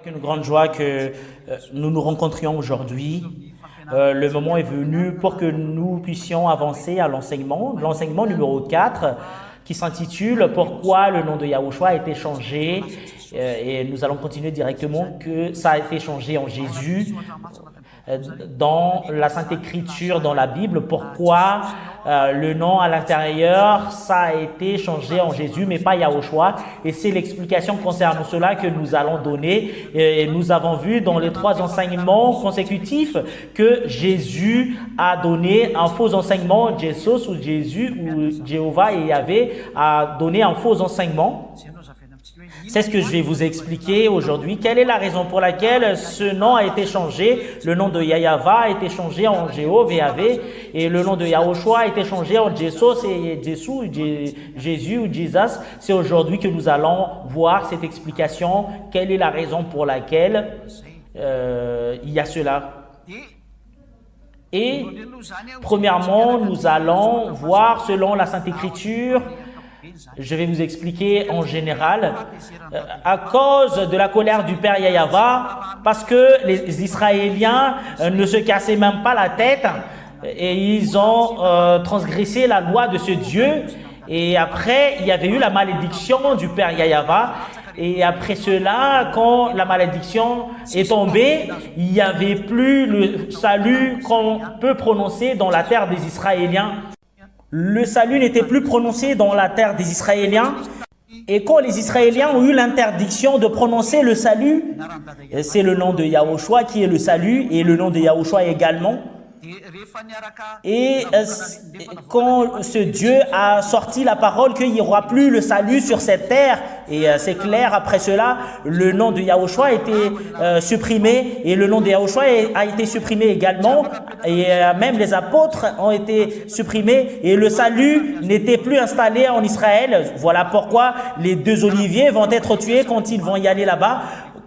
Avec une grande joie que nous nous rencontrions aujourd'hui. Le moment est venu pour que nous puissions avancer à l'enseignement numéro 4, qui s'intitule « Pourquoi le nom de Yahushua a été changé ?» et nous allons continuer directement que ça a été changé en Jésus. Dans la Sainte Écriture, dans la Bible, pourquoi le nom à l'intérieur, ça a été changé en Jésus, mais pas Yahushua. Et c'est l'explication concernant cela que nous allons donner. Et nous avons vu dans les 3 enseignements consécutifs que Jésus a donné un faux enseignement, Jésus ou Jésus ou Jéhovah et Yahvé a donné un faux enseignement. C'est ce que je vais vous expliquer aujourd'hui. Quelle est la raison pour laquelle ce nom a été changé? Le nom de Yahva a été changé en Jéhovah, Yahvé, et le nom de Yahushua a été changé en Jesus et Jésus ou Jesus. C'est aujourd'hui que nous allons voir cette explication. Quelle est la raison pour laquelle il y a cela? Et premièrement, nous allons voir selon la Sainte Écriture. Je vais vous expliquer en général, à cause de la colère du Père Yahva, parce que les Israéliens ne se cassaient même pas la tête et ils ont transgressé la loi de ce Dieu. Et après, il y avait eu la malédiction du Père Yahva. Et après cela, quand la malédiction est tombée, il n'y avait plus le salut qu'on peut prononcer dans la terre des Israéliens. Le salut n'était plus prononcé dans la terre des Israéliens. Et quand les Israéliens ont eu l'interdiction de prononcer le salut, c'est le nom de Yahushua qui est le salut et le nom de Yahushua également. Et quand ce Dieu a sorti la parole qu'il n'y aura plus le salut sur cette terre, et c'est clair, après cela, le nom de Yahushua a été supprimé, et le nom de Yahushua a été supprimé également, et même les apôtres ont été supprimés, et le salut n'était plus installé en Israël. Voilà pourquoi les 2 oliviers vont être tués quand ils vont y aller là-bas.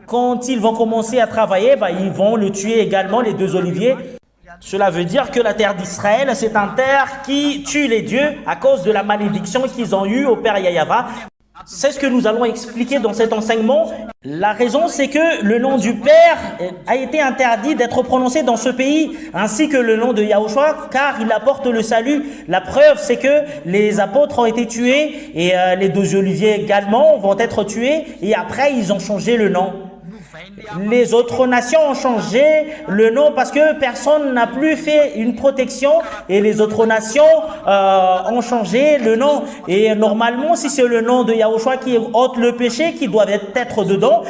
Quand ils vont commencer à travailler, ils vont le tuer également, les 2 oliviers. Cela veut dire que la terre d'Israël, c'est une terre qui tue les dieux à cause de la malédiction qu'ils ont eue au Père Yahva. C'est ce que nous allons expliquer dans cet enseignement. La raison, c'est que le nom du Père a été interdit d'être prononcé dans ce pays, ainsi que le nom de Yahushua, car il apporte le salut. La preuve, c'est que les apôtres ont été tués et les 2 oliviers également vont être tués, et après, ils ont changé le nom. Les autres nations ont changé le nom parce que personne n'a plus fait une protection et les autres nations ont changé le nom. Et normalement, si c'est le nom de Yahushua qui ôte le péché, qui doit être dedans,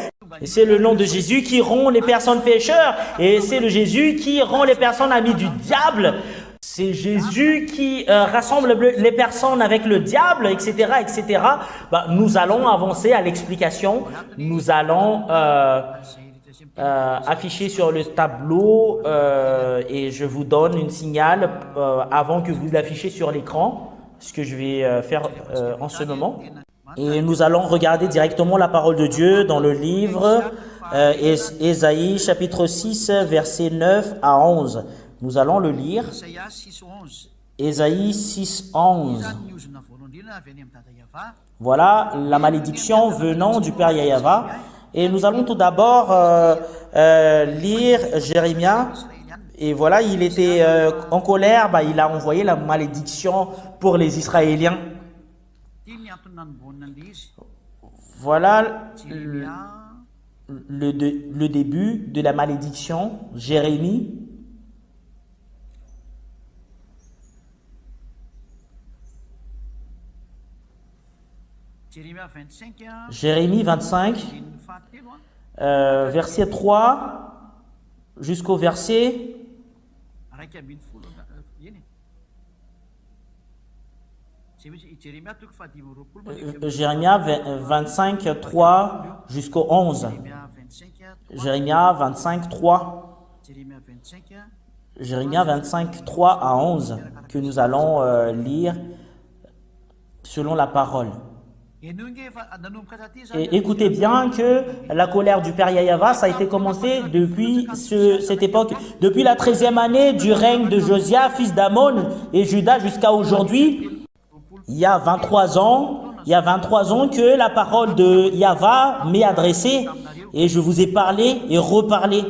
c'est le nom de Jésus qui rend les personnes pécheurs et c'est le Jésus qui rend les personnes amies du diable. C'est Jésus qui rassemble les personnes avec le diable, etc., etc. Nous allons avancer à l'explication. Nous allons afficher sur le tableau et je vous donne une signal avant que vous l'affichez sur l'écran, ce que je vais faire en ce moment. Et nous allons regarder directement la parole de Dieu dans le livre Ésaïe, chapitre 6, versets 9 à 11. Nous allons le lire. Ésaïe 6, 11. Voilà la malédiction venant du Père Yahva. Et nous allons tout d'abord lire Jérémie. Et voilà, il était en colère, il a envoyé la malédiction pour les Israéliens. Voilà le début de la malédiction, Jérémie. Jérémie 25, verset 3 jusqu'au verset Jérémie 25, 3 jusqu'au 11. Jérémie 25, 3. Jérémie 25, 3 à 11 que nous allons lire selon la parole. Et écoutez bien que la colère du Père Yahva, ça a été commencé depuis cette époque, depuis la 13e année du règne de Josia, fils d'Amon et Juda jusqu'à aujourd'hui. Il y a 23 ans que la parole de Yahva m'est adressée Et je vous ai parlé et reparlé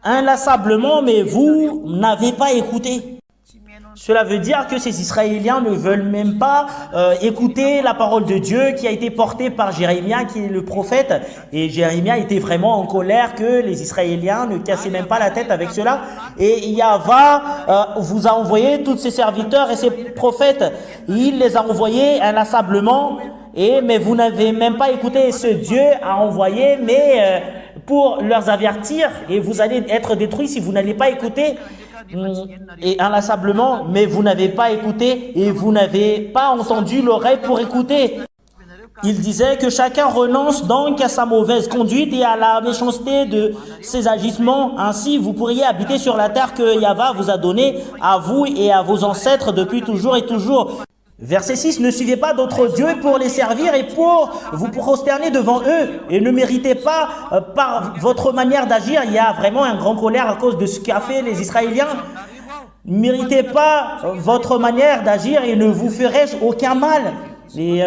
inlassablement, mais vous n'avez pas écouté. Cela veut dire que ces Israéliens ne veulent même pas écouter la parole de Dieu qui a été portée par Jérémie, qui est le prophète. Et Jérémie était vraiment en colère que les Israéliens ne cassaient même pas la tête avec cela. Et Yahva vous a envoyé tous ses serviteurs et ses prophètes. Il les a envoyés inlassablement. Mais vous n'avez même pas écouté ce Dieu a envoyé, mais pour leur avertir. Et vous allez être détruits si vous n'allez pas écouter. Et inlassablement, mais vous n'avez pas écouté et vous n'avez pas entendu l'oreille pour écouter. Il disait que chacun renonce donc à sa mauvaise conduite et à la méchanceté de ses agissements. Ainsi, vous pourriez habiter sur la terre que Yahva vous a donnée à vous et à vos ancêtres depuis toujours et toujours. Verset 6, ne suivez pas d'autres dieux pour les servir et pour vous prosterner devant eux et ne méritez pas par votre manière d'agir. Il y a vraiment un grand colère à cause de ce qu'a fait les Israéliens. Ne méritez pas votre manière d'agir et ne vous ferai-je aucun mal. Et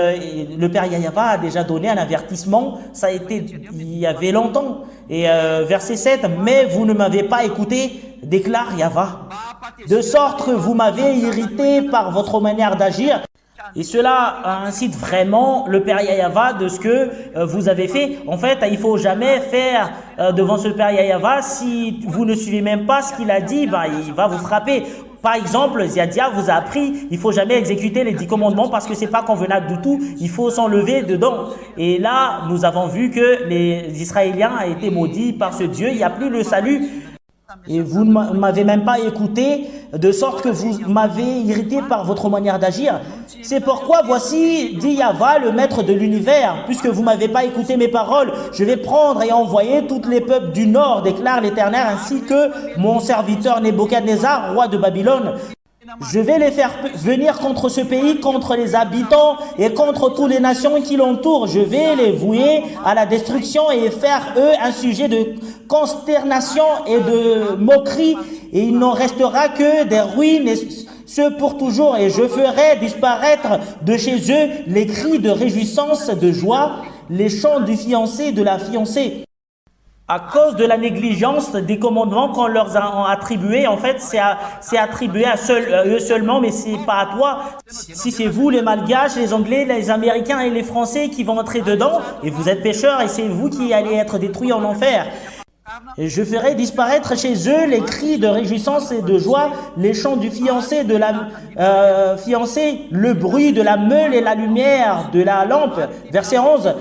le Père Yahva a déjà donné un avertissement, ça a été il y avait longtemps. Et verset 7, mais vous ne m'avez pas écouté, déclare Yahva. De sorte que vous m'avez irrité par votre manière d'agir. Et cela incite vraiment le Père Yahva de ce que vous avez fait. En fait, il ne faut jamais faire devant ce Père Yahva, si vous ne suivez même pas ce qu'il a dit, il va vous frapper. Par exemple, Ziadia vous a appris, il ne faut jamais exécuter les 10 commandements parce que ce n'est pas convenable du tout, il faut s'enlever dedans. Et là, nous avons vu que les Israéliens ont été maudits par ce Dieu, il n'y a plus le salut. Et vous ne m'avez même pas écouté, de sorte que vous m'avez irrité par votre manière d'agir. C'est pourquoi voici, dit Yahva, le maître de l'univers, puisque vous ne m'avez pas écouté mes paroles, je vais prendre et envoyer tous les peuples du nord, déclare l'Éternel, ainsi que mon serviteur Nebuchadnezzar, roi de Babylone. Je vais les faire venir contre ce pays, contre les habitants et contre toutes les nations qui l'entourent. Je vais les vouer à la destruction et faire eux un sujet de consternation et de moquerie. Et il n'en restera que des ruines, et ce pour toujours. Et je ferai disparaître de chez eux les cris de réjouissance, de joie, les chants du fiancé et de la fiancée. À cause de la négligence des commandements qu'on leur a attribués, en fait, c'est attribué à eux seulement, mais c'est pas à toi. Si c'est vous, les Malgaches, les Anglais, les Américains et les Français qui vont entrer dedans, et vous êtes pécheurs, et c'est vous qui allez être détruits en enfer. Et je ferai disparaître chez eux les cris de réjouissance et de joie, les chants du fiancé et de la fiancée, le bruit de la meule et la lumière de la lampe. Verset 11.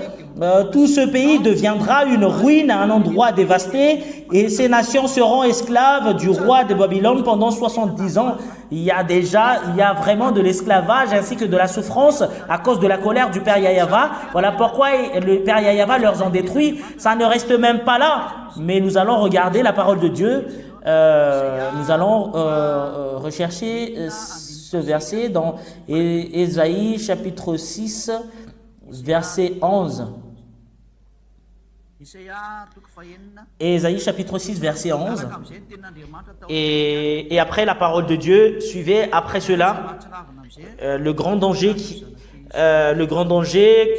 Tout ce pays deviendra une ruine, un endroit dévasté, et ces nations seront esclaves du roi de Babylone pendant 70 ans. Il y a vraiment de l'esclavage ainsi que de la souffrance à cause de la colère du Père Yahva. Voilà pourquoi le Père Yahva leur en détruit. Ça ne reste même pas là, mais nous allons regarder la parole de Dieu. Nous allons rechercher ce verset dans Ésaïe chapitre 6, verset 11. Ésaïe chapitre 6, verset 11. Et après la parole de Dieu, suivez après cela le grand danger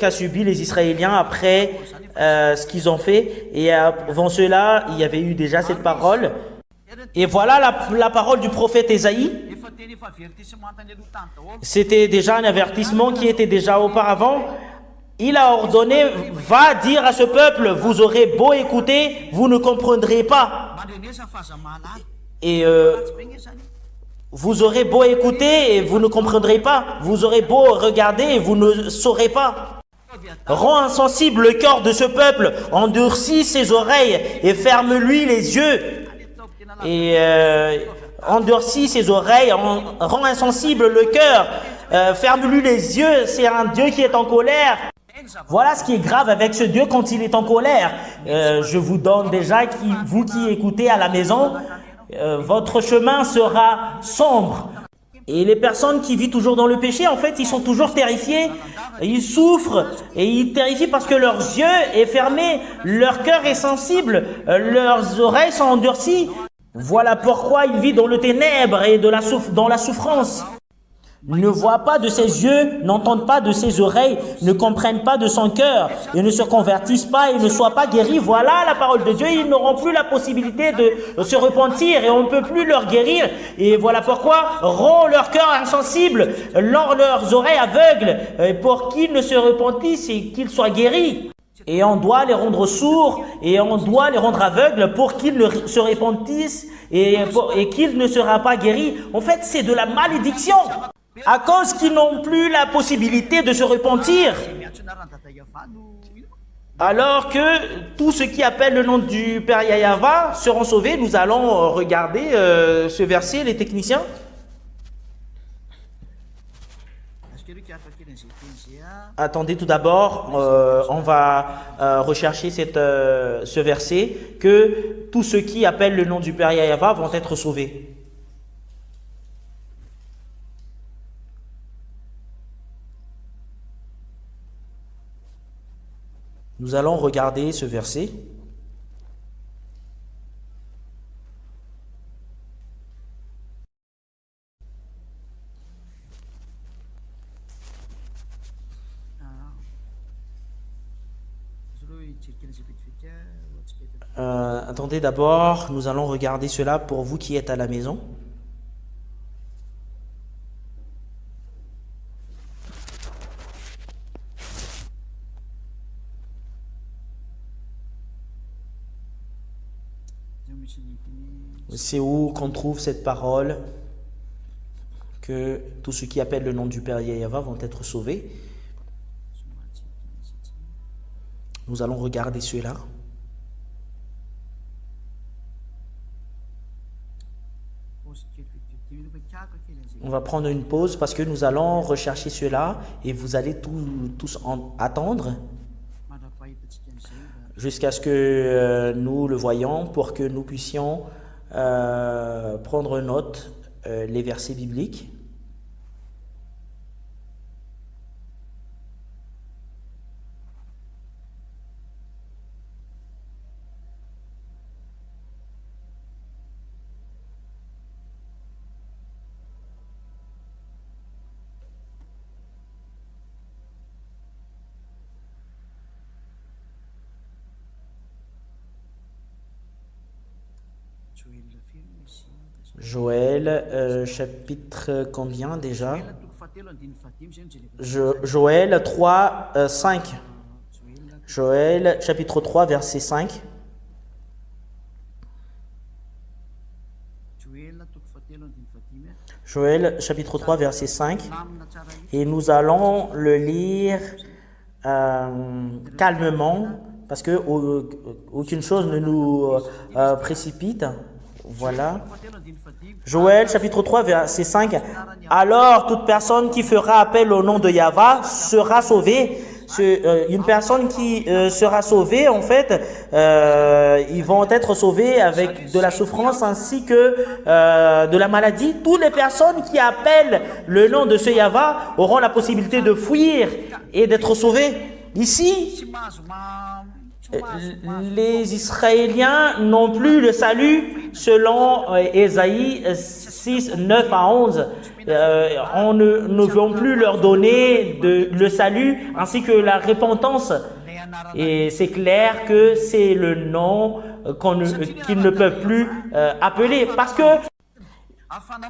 qu'a subi les Israéliens après ce qu'ils ont fait. Et avant cela, il y avait eu déjà cette parole. Et voilà la parole du prophète Ésaïe. C'était déjà un avertissement qui était déjà auparavant. Il a ordonné, va dire à ce peuple, vous aurez beau écouter, vous ne comprendrez pas. Et vous aurez beau écouter et vous ne comprendrez pas. Vous aurez beau regarder et vous ne saurez pas. Rends insensible le cœur de ce peuple, endurcis ses oreilles et ferme-lui les yeux. Et endurcis ses oreilles, rend insensible le cœur, ferme-lui les yeux. C'est un Dieu qui est en colère. Voilà ce qui est grave avec ce Dieu quand il est en colère. Je vous donne déjà, vous qui écoutez à la maison, votre chemin sera sombre. Et les personnes qui vivent toujours dans le péché, en fait, ils sont toujours terrifiés. Ils souffrent et ils terrifient parce que leurs yeux sont fermés, leur cœur est sensible, leurs oreilles sont endurcies. Voilà pourquoi ils vivent dans le ténèbre et dans la souffrance. ne voient pas de ses yeux, n'entendent pas de ses oreilles, ne comprennent pas de son cœur, et ne se convertissent pas et ne soient pas guéris. Voilà la parole de Dieu. Ils n'auront plus la possibilité de se repentir et on ne peut plus leur guérir. Et voilà pourquoi rend leur cœur insensible, leurs oreilles aveugles, pour qu'ils ne se repentissent et qu'ils soient guéris. Et on doit les rendre sourds et on doit les rendre aveugles pour qu'ils ne se repentissent et qu'ils ne seront pas guéris. En fait, c'est de la malédiction. À cause qu'ils n'ont plus la possibilité de se repentir. Alors que tous ceux qui appellent le nom du Père Yahweh seront sauvés. Nous allons regarder ce verset, les techniciens. Attendez, tout d'abord, on va rechercher ce verset, que tous ceux qui appellent le nom du Père Yahweh vont être sauvés. Nous allons regarder ce verset. Attendez d'abord, nous allons regarder cela pour vous qui êtes à la maison. C'est où qu'on trouve cette parole que tous ceux qui appellent le nom du Père Yahweh vont être sauvés. Nous allons regarder cela. On va prendre une pause parce que nous allons rechercher cela et vous allez tous attendre jusqu'à ce que nous le voyions pour que nous puissions prendre note les versets bibliques. Joël, chapitre combien déjà? Joël 3, 5. Joël, chapitre 3, verset 5. Joël, chapitre 3, verset 5. Et nous allons le lire calmement, parce que aucune chose ne nous précipite. Voilà. Joël, chapitre 3, verset 5. Alors, toute personne qui fera appel au nom de Yahweh sera sauvée. Une personne qui sera sauvée, en fait, ils vont être sauvés avec de la souffrance ainsi que de la maladie. Toutes les personnes qui appellent le nom de ce Yahweh auront la possibilité de fuir et d'être sauvés. Ici, les Israéliens n'ont plus le salut selon Ésaïe 6, 9 à 11. On ne veut plus leur donner le salut ainsi que la repentance. Et c'est clair que c'est le nom qu'ils ne peuvent plus appeler.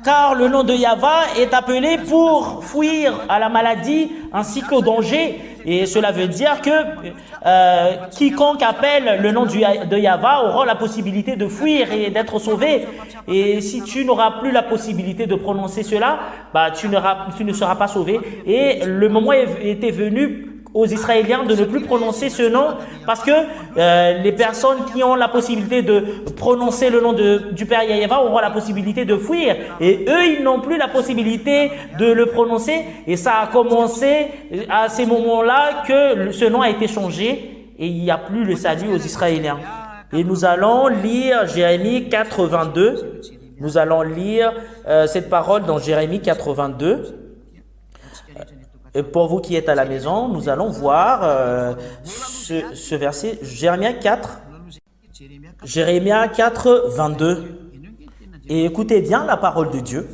Car le nom de Yahweh est appelé pour fuir à la maladie ainsi qu'au danger. Et cela veut dire que quiconque appelle le nom de Yahweh aura la possibilité de fuir et d'être sauvé. Et si tu n'auras plus la possibilité de prononcer cela, tu ne seras pas sauvé. Et le moment était venu aux Israéliens de ne plus prononcer ce nom parce que les personnes qui ont la possibilité de prononcer le nom du Père Yahweh auront la possibilité de fuir et eux ils n'ont plus la possibilité de le prononcer et ça a commencé à ces moments-là que ce nom a été changé et il n'y a plus le salut aux Israéliens. Et nous allons lire Jérémie 4, 22. Nous allons lire cette parole dans Jérémie 4, 22. Et pour vous qui êtes à la maison, nous allons voir ce verset, Jérémie 4, 22. Et écoutez bien la parole de Dieu.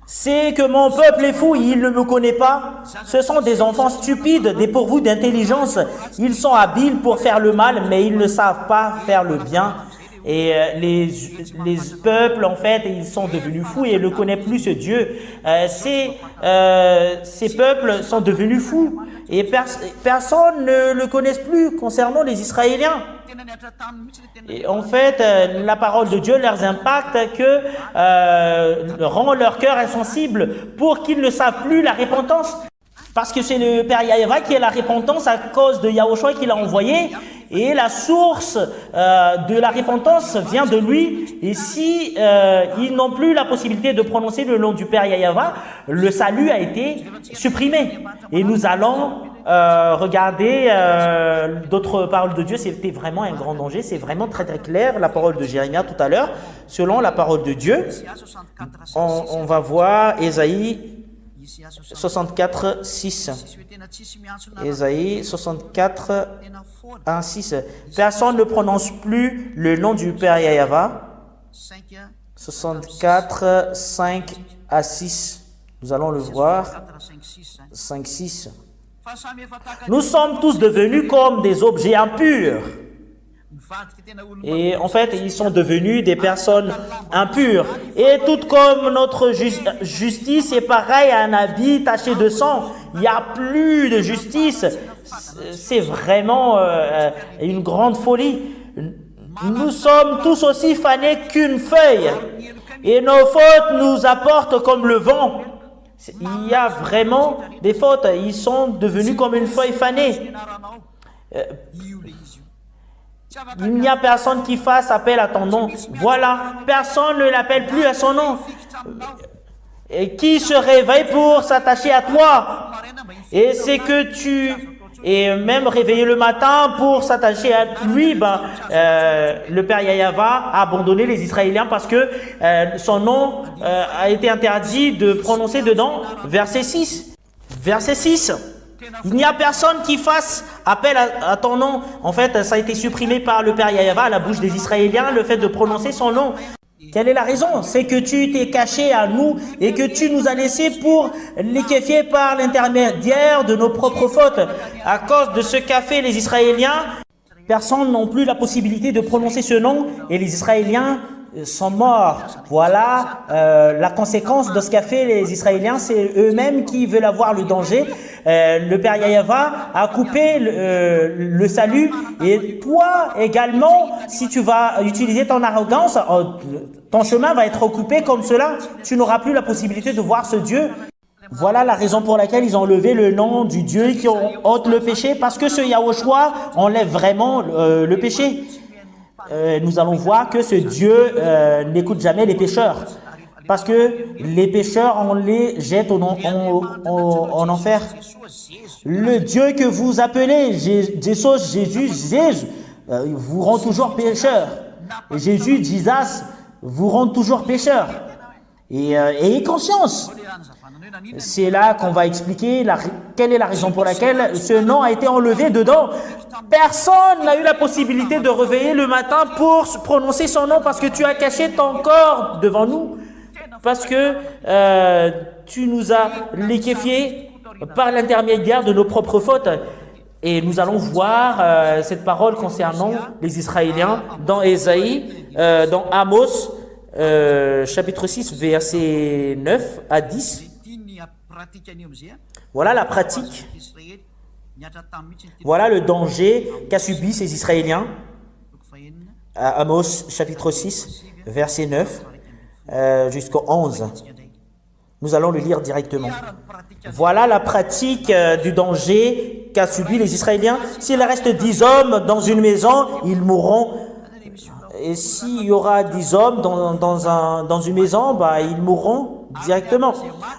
C'est que mon peuple est fou, il ne me connaît pas. Ce sont des enfants stupides, dépourvus d'intelligence. Ils sont habiles pour faire le mal, mais ils ne savent pas faire le bien. Et les peuples, en fait, ils sont devenus fous et ne connaissent plus ce Dieu. Ces peuples sont devenus fous et personne ne le connaît plus concernant les Israéliens. Et en fait, la parole de Dieu leur impacte rend leur cœur insensible pour qu'ils ne savent plus la repentance. Parce que c'est le Père Yahvé qui est la repentance à cause de Yahushua qui l'a envoyé. Et la source de la repentance vient de lui. Et si ils n'ont plus la possibilité de prononcer le nom du Père Yahvé, le salut a été supprimé. Et nous allons regarder d'autres paroles de Dieu. C'était vraiment un grand danger. C'est vraiment très très clair, la parole de Jérémie tout à l'heure. Selon la parole de Dieu, on va voir Ésaïe 64, 6. Ésaïe 64, 1, 6. Personne ne prononce plus le nom du Père Yahvé. 64, 5 à 6. Nous allons le voir. 5, 6. Nous sommes tous devenus comme des objets impurs. Et en fait, ils sont devenus des personnes impures. Et tout comme notre justice est pareil à un habit taché de sang, il n'y a plus de justice. C'est vraiment une grande folie. Nous sommes tous aussi fanés qu'une feuille. Et nos fautes nous apportent comme le vent. Il y a vraiment des fautes. Ils sont devenus comme une feuille fanée. Il n'y a personne qui fasse appel à ton nom. Voilà, personne ne l'appelle plus à son nom. Et qui se réveille pour s'attacher à toi? Et c'est que et même réveillé le matin pour s'attacher à lui, le Père Yahvé a abandonné les Israéliens parce que son nom a été interdit de prononcer dedans. Verset 6. Verset 6. Il n'y a personne qui fasse appel à ton nom. En fait, ça a été supprimé par le Père Yahvé à la bouche des Israéliens, le fait de prononcer son nom. Quelle est la raison? C'est que tu t'es caché à nous et que tu nous as laissés pour liquéfier par l'intermédiaire de nos propres fautes. À cause de ce qu'a fait les Israéliens, personne n'a plus la possibilité de prononcer ce nom et les Israéliens sont morts. Voilà la conséquence de ce qu'a fait les Israéliens. C'est eux-mêmes qui veulent avoir le danger. Le Père Yahvé a coupé le salut. Et toi également, si tu vas utiliser ton arrogance, ton chemin va être coupé comme cela. Tu n'auras plus la possibilité de voir ce Dieu. Voilà la raison pour laquelle ils ont enlevé le nom du Dieu qui ôte le péché. Parce que ce Yahushua enlève vraiment le péché. Nous allons voir que ce Dieu n'écoute jamais les pécheurs. Parce que les pécheurs, on les jette en enfer. Le Dieu que vous appelez Jésus, vous rend toujours pécheur. Et Jésus, Jesus, vous rend toujours pécheur. Et ayez conscience. C'est là qu'on va expliquer quelle est la raison pour laquelle ce nom a été enlevé dedans. Personne n'a eu la possibilité de réveiller le matin pour prononcer son nom parce que tu as caché ton corps devant nous. Parce que tu nous as liquéfiés par l'intermédiaire de nos propres fautes. Et nous allons voir cette parole concernant les Israéliens dans Ésaïe, dans Amos, chapitre 6, versets 9 à 10. Voilà la pratique. Voilà le danger qu'a subi ces Israéliens. Amos, chapitre 6, verset 9 jusqu'au 11. Nous allons le lire directement. Voilà la pratique du danger qu'a subi les Israéliens. S'il reste 10 hommes dans une maison, ils mourront. Et s'il y aura 10 hommes dans une maison, ils mourront directement.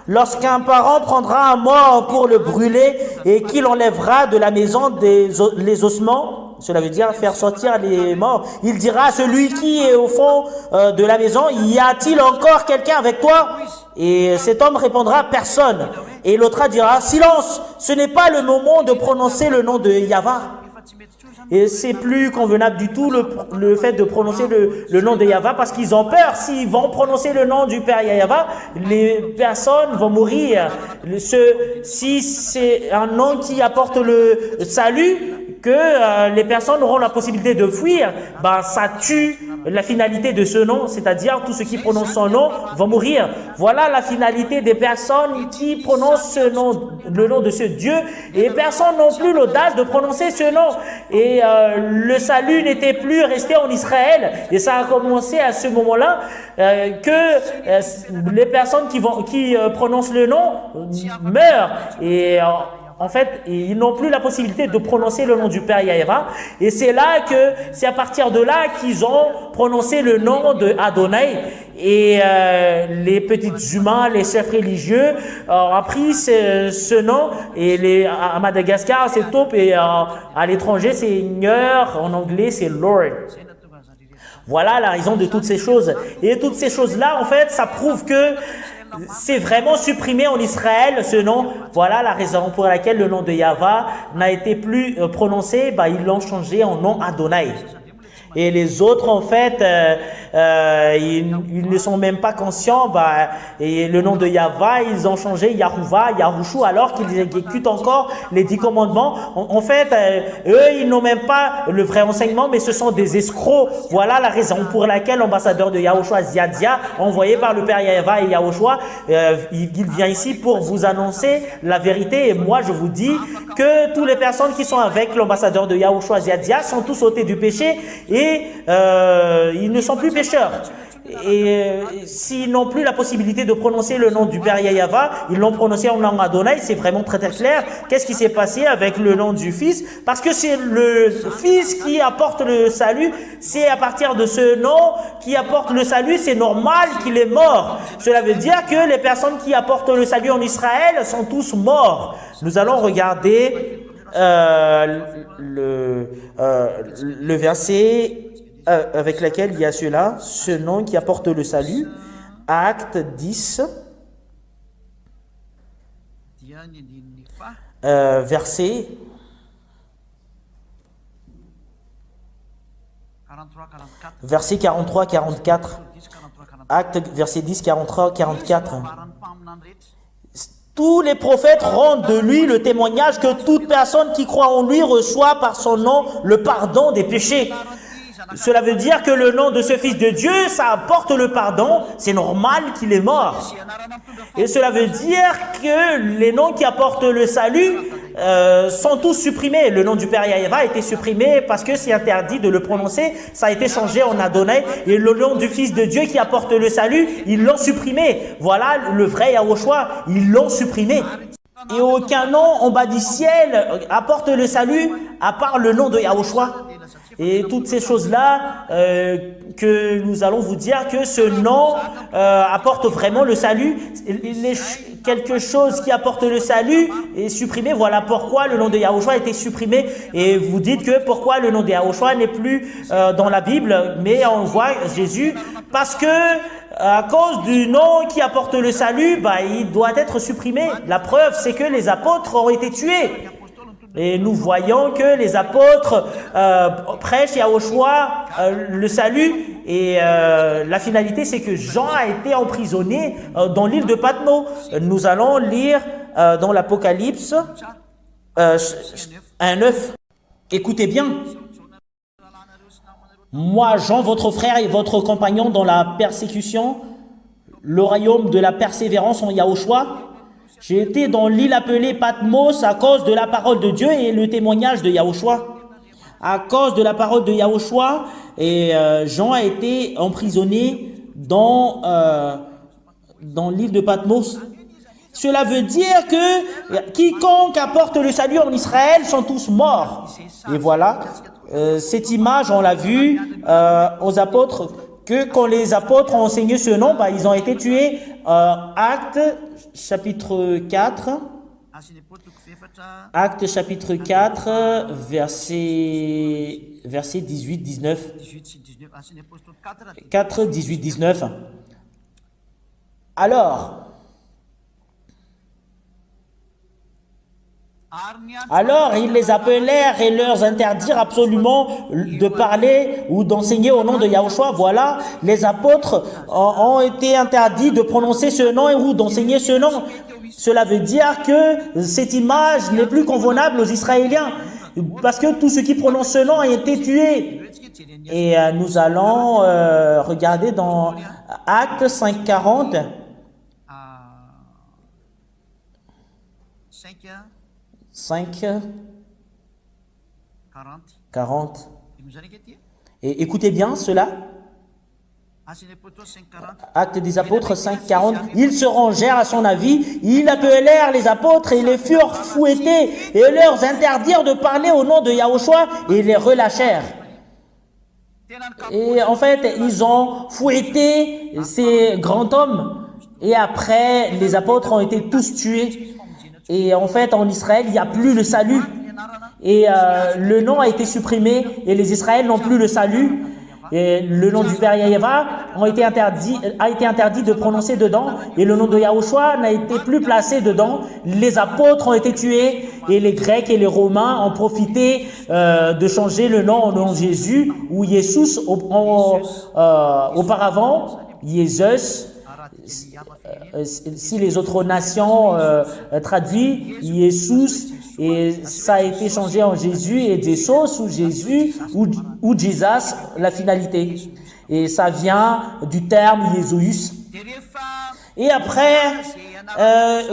Lorsqu'un parent prendra un mort pour le brûler et qu'il enlèvera de la maison les ossements, cela veut dire faire sortir les morts, il dira à celui qui est au fond de la maison, y a-t-il encore quelqu'un avec toi? Et cet homme répondra, personne. Et l'autre dira, silence, ce n'est pas le moment de prononcer le nom de Yahvé. Et c'est plus convenable du tout le fait de prononcer le nom de Yahva parce qu'ils ont peur. S'ils vont prononcer le nom du Père Yahva, les personnes vont mourir. Si c'est un nom qui apporte le salut, que les personnes auront la possibilité de fuir, ben, ça tue la finalité de ce nom, c'est-à-dire tous ceux qui prononcent son nom vont mourir. Voilà la finalité des personnes qui prononcent le nom de ce Dieu, et personne n'ont plus l'audace de prononcer ce nom. Et le salut n'était plus resté en Israël, et ça a commencé à ce moment-là que les personnes qui prononcent le nom meurent. Et en fait, ils n'ont plus la possibilité de prononcer le nom du Père Yahva. Et c'est à partir de là qu'ils ont prononcé le nom de Adonai. Et les petits humains, les chefs religieux ont appris ce nom. Et à Madagascar, c'est top. Et à l'étranger, c'est Seigneur. En anglais, c'est Lord. Voilà la raison de toutes ces choses. Et toutes ces choses-là, en fait, ça prouve que c'est vraiment supprimé en Israël ce nom. Voilà la raison pour laquelle le nom de Yahva n'a été plus prononcé. Ils l'ont changé en nom Adonai. Et les autres, en fait, ils ne sont même pas conscients. Et le nom de Yahva, ils ont changé Yahuva, Yahushu, alors qu'ils exécutent encore les 10 commandements. En fait, eux, ils n'ont même pas le vrai enseignement, mais ce sont des escrocs. Voilà la raison pour laquelle l'ambassadeur de Yahushua, Ziadia, envoyé par le Père Yahva et Yahushua, il vient ici pour vous annoncer la vérité. Et moi, je vous dis que toutes les personnes qui sont avec l'ambassadeur de Yahushua, Ziadia, sont tous ôtés du péché. Et ils ne sont plus pécheurs. Et s'ils n'ont plus la possibilité de prononcer le nom du Père Yahva, ils l'ont prononcé en langue Adonai. C'est vraiment très très clair. Qu'est-ce qui s'est passé avec le nom du Fils? Parce que c'est le Fils qui apporte le salut. C'est à partir de ce nom qui apporte le salut, c'est normal qu'il est mort. Cela veut dire que les personnes qui apportent le salut en Israël sont tous morts. Nous allons regarder le verset avec lequel il y a ce nom qui apporte le salut. Acte 10, verset 43-44. Acte verset 10, 43-44. Tous les prophètes rendent de lui le témoignage que toute personne qui croit en lui reçoit par son nom le pardon des péchés. Cela veut dire que le nom de ce Fils de Dieu, ça apporte le pardon. C'est normal qu'il est mort. Et cela veut dire que les noms qui apportent le salut sont tous supprimés. Le nom du Père Yahva a été supprimé parce que c'est interdit de le prononcer. Ça a été changé en Adonai. Et le nom du Fils de Dieu qui apporte le salut, ils l'ont supprimé. Voilà le vrai Yahushua, ils l'ont supprimé. Et aucun nom en bas du ciel apporte le salut à part le nom de Yahushua. Et toutes ces choses-là que nous allons vous dire que ce nom apporte vraiment le salut. Quelque chose qui apporte le salut est supprimé. Voilà pourquoi le nom de Yahushua a été supprimé. Et vous dites que pourquoi le nom de Yahushua n'est plus dans la Bible, mais on voit Jésus parce que à cause du nom qui apporte le salut, il doit être supprimé. La preuve, c'est que les apôtres ont été tués. Et nous voyons que les apôtres prêchent Yahushua le salut. Et la finalité, c'est que Jean a été emprisonné dans l'île de Patmos. Nous allons lire dans l'Apocalypse 1:9. Écoutez bien. Moi, Jean, votre frère et votre compagnon dans la persécution, le royaume de la persévérance en Yahushua, j'ai été dans l'île appelée Patmos à cause de la parole de Dieu et le témoignage de Yahushua. À cause de la parole de Yahushua, et Jean a été emprisonné dans l'île de Patmos. Cela veut dire que quiconque apporte le salut en Israël sont tous morts. Et voilà, cette image, on l'a vue aux apôtres, que quand les apôtres ont enseigné ce nom, ils ont été tués. Actes chapitre 4. Actes chapitre 4, verset 18-19. 4, 18, 19. Alors, Alors ils les appelèrent et leur interdirent absolument de parler ou d'enseigner au nom de Yahushua. Voilà, les apôtres ont été interdits de prononcer ce nom ou d'enseigner ce nom. Cela veut dire que cette image n'est plus convenable aux Israéliens parce que tous ceux qui prononcent ce nom ont été tués. Et nous allons regarder dans Actes 5:40. 5:40. Et écoutez bien cela. Actes des apôtres 5:40. Ils se rangèrent à son avis, ils appelèrent les apôtres et les furent fouettés et leur interdirent de parler au nom de Yahushua et les relâchèrent. Et en fait, ils ont fouetté ces grands hommes et après, les apôtres ont été tous tués. Et en fait, en Israël, il n'y a plus le salut. Et le nom a été supprimé et les Israéliens n'ont plus le salut. Et le nom du Père Yahva a été interdit de prononcer dedans et le nom de Yahushua n'a été plus placé dedans. Les apôtres ont été tués et les Grecs et les Romains ont profité de changer le nom au nom de Jésus ou Jésus auparavant, Jésus. Si les autres nations traduisent Jésus et ça a été changé en Jésus et Jesus ou Jésus ou Jesus, la finalité. Et ça vient du terme Jésus. Et après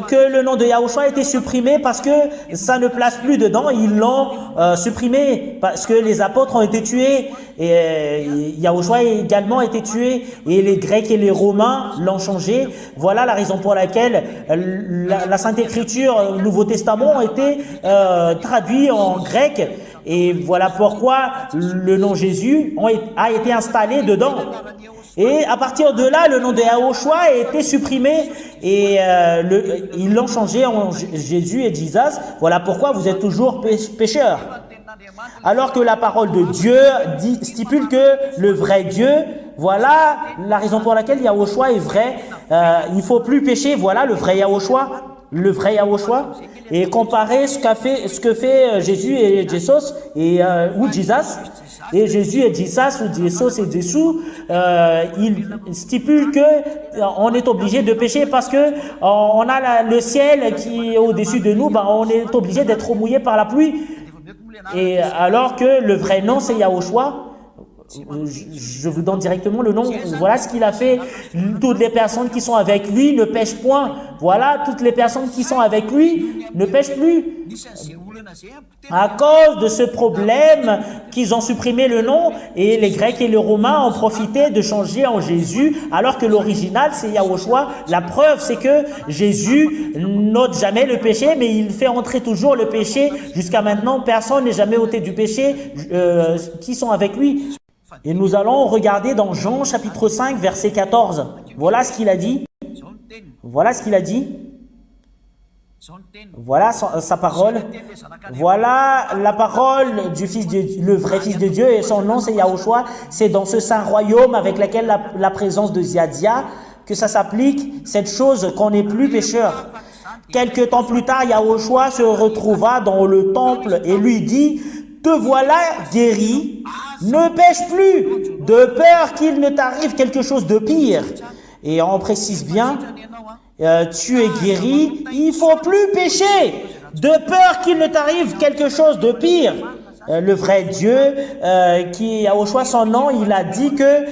que le nom de Yahushua a été supprimé parce que ça ne place plus dedans, ils l'ont supprimé parce que les apôtres ont été tués et Yahushua a également été tué et les Grecs et les Romains l'ont changé. Voilà la raison pour laquelle la Sainte Écriture, le Nouveau Testament ont été traduits en grec et voilà pourquoi le nom Jésus a été installé dedans. Et à partir de là, le nom de Yahushua a été supprimé et ils l'ont changé en Jésus et Jesus. Voilà pourquoi vous êtes toujours pécheurs. Alors que la parole de Dieu stipule que le vrai Dieu, voilà la raison pour laquelle Yahushua est vrai. Il ne faut plus pécher, voilà le vrai Yahushua. Le vrai Yahushua. Et comparer ce que fait Jésus et Jesus ou Jesus. Et Jésus et Jesus ou Jesus et Jésus, il stipule que on est obligé de pécher parce que on a le ciel qui est au-dessus de nous, on est obligé d'être mouillé par la pluie. Et alors que le vrai nom c'est Yahushua. Je vous donne directement le nom. Voilà ce qu'il a fait. Toutes les personnes qui sont avec lui ne pêchent point. Voilà, toutes les personnes qui sont avec lui ne pêchent plus. À cause de ce problème qu'ils ont supprimé le nom et les Grecs et les Romains ont profité de changer en Jésus alors que l'original c'est Yahushua. La preuve c'est que Jésus n'ôte jamais le péché mais il fait entrer toujours le péché. Jusqu'à maintenant personne n'est jamais ôté du péché qui sont avec lui. Et nous allons regarder dans Jean chapitre 5 verset 14. Voilà ce qu'il a dit. Voilà ce qu'il a dit. Voilà sa parole. Voilà la parole du Fils de Dieu, le vrai Fils de Dieu et son nom c'est Yahushua. C'est dans ce saint royaume avec laquelle la présence de Ziadia que ça s'applique cette chose qu'on n'est plus pécheur. Quelque temps plus tard, Yahushua se retrouva dans le temple et lui dit: te voilà guéri, ne pêche plus, de peur qu'il ne t'arrive quelque chose de pire. Et on précise bien, tu es guéri, il ne faut plus pécher, de peur qu'il ne t'arrive quelque chose de pire. Le vrai Dieu, qui a au choix son nom, il a dit que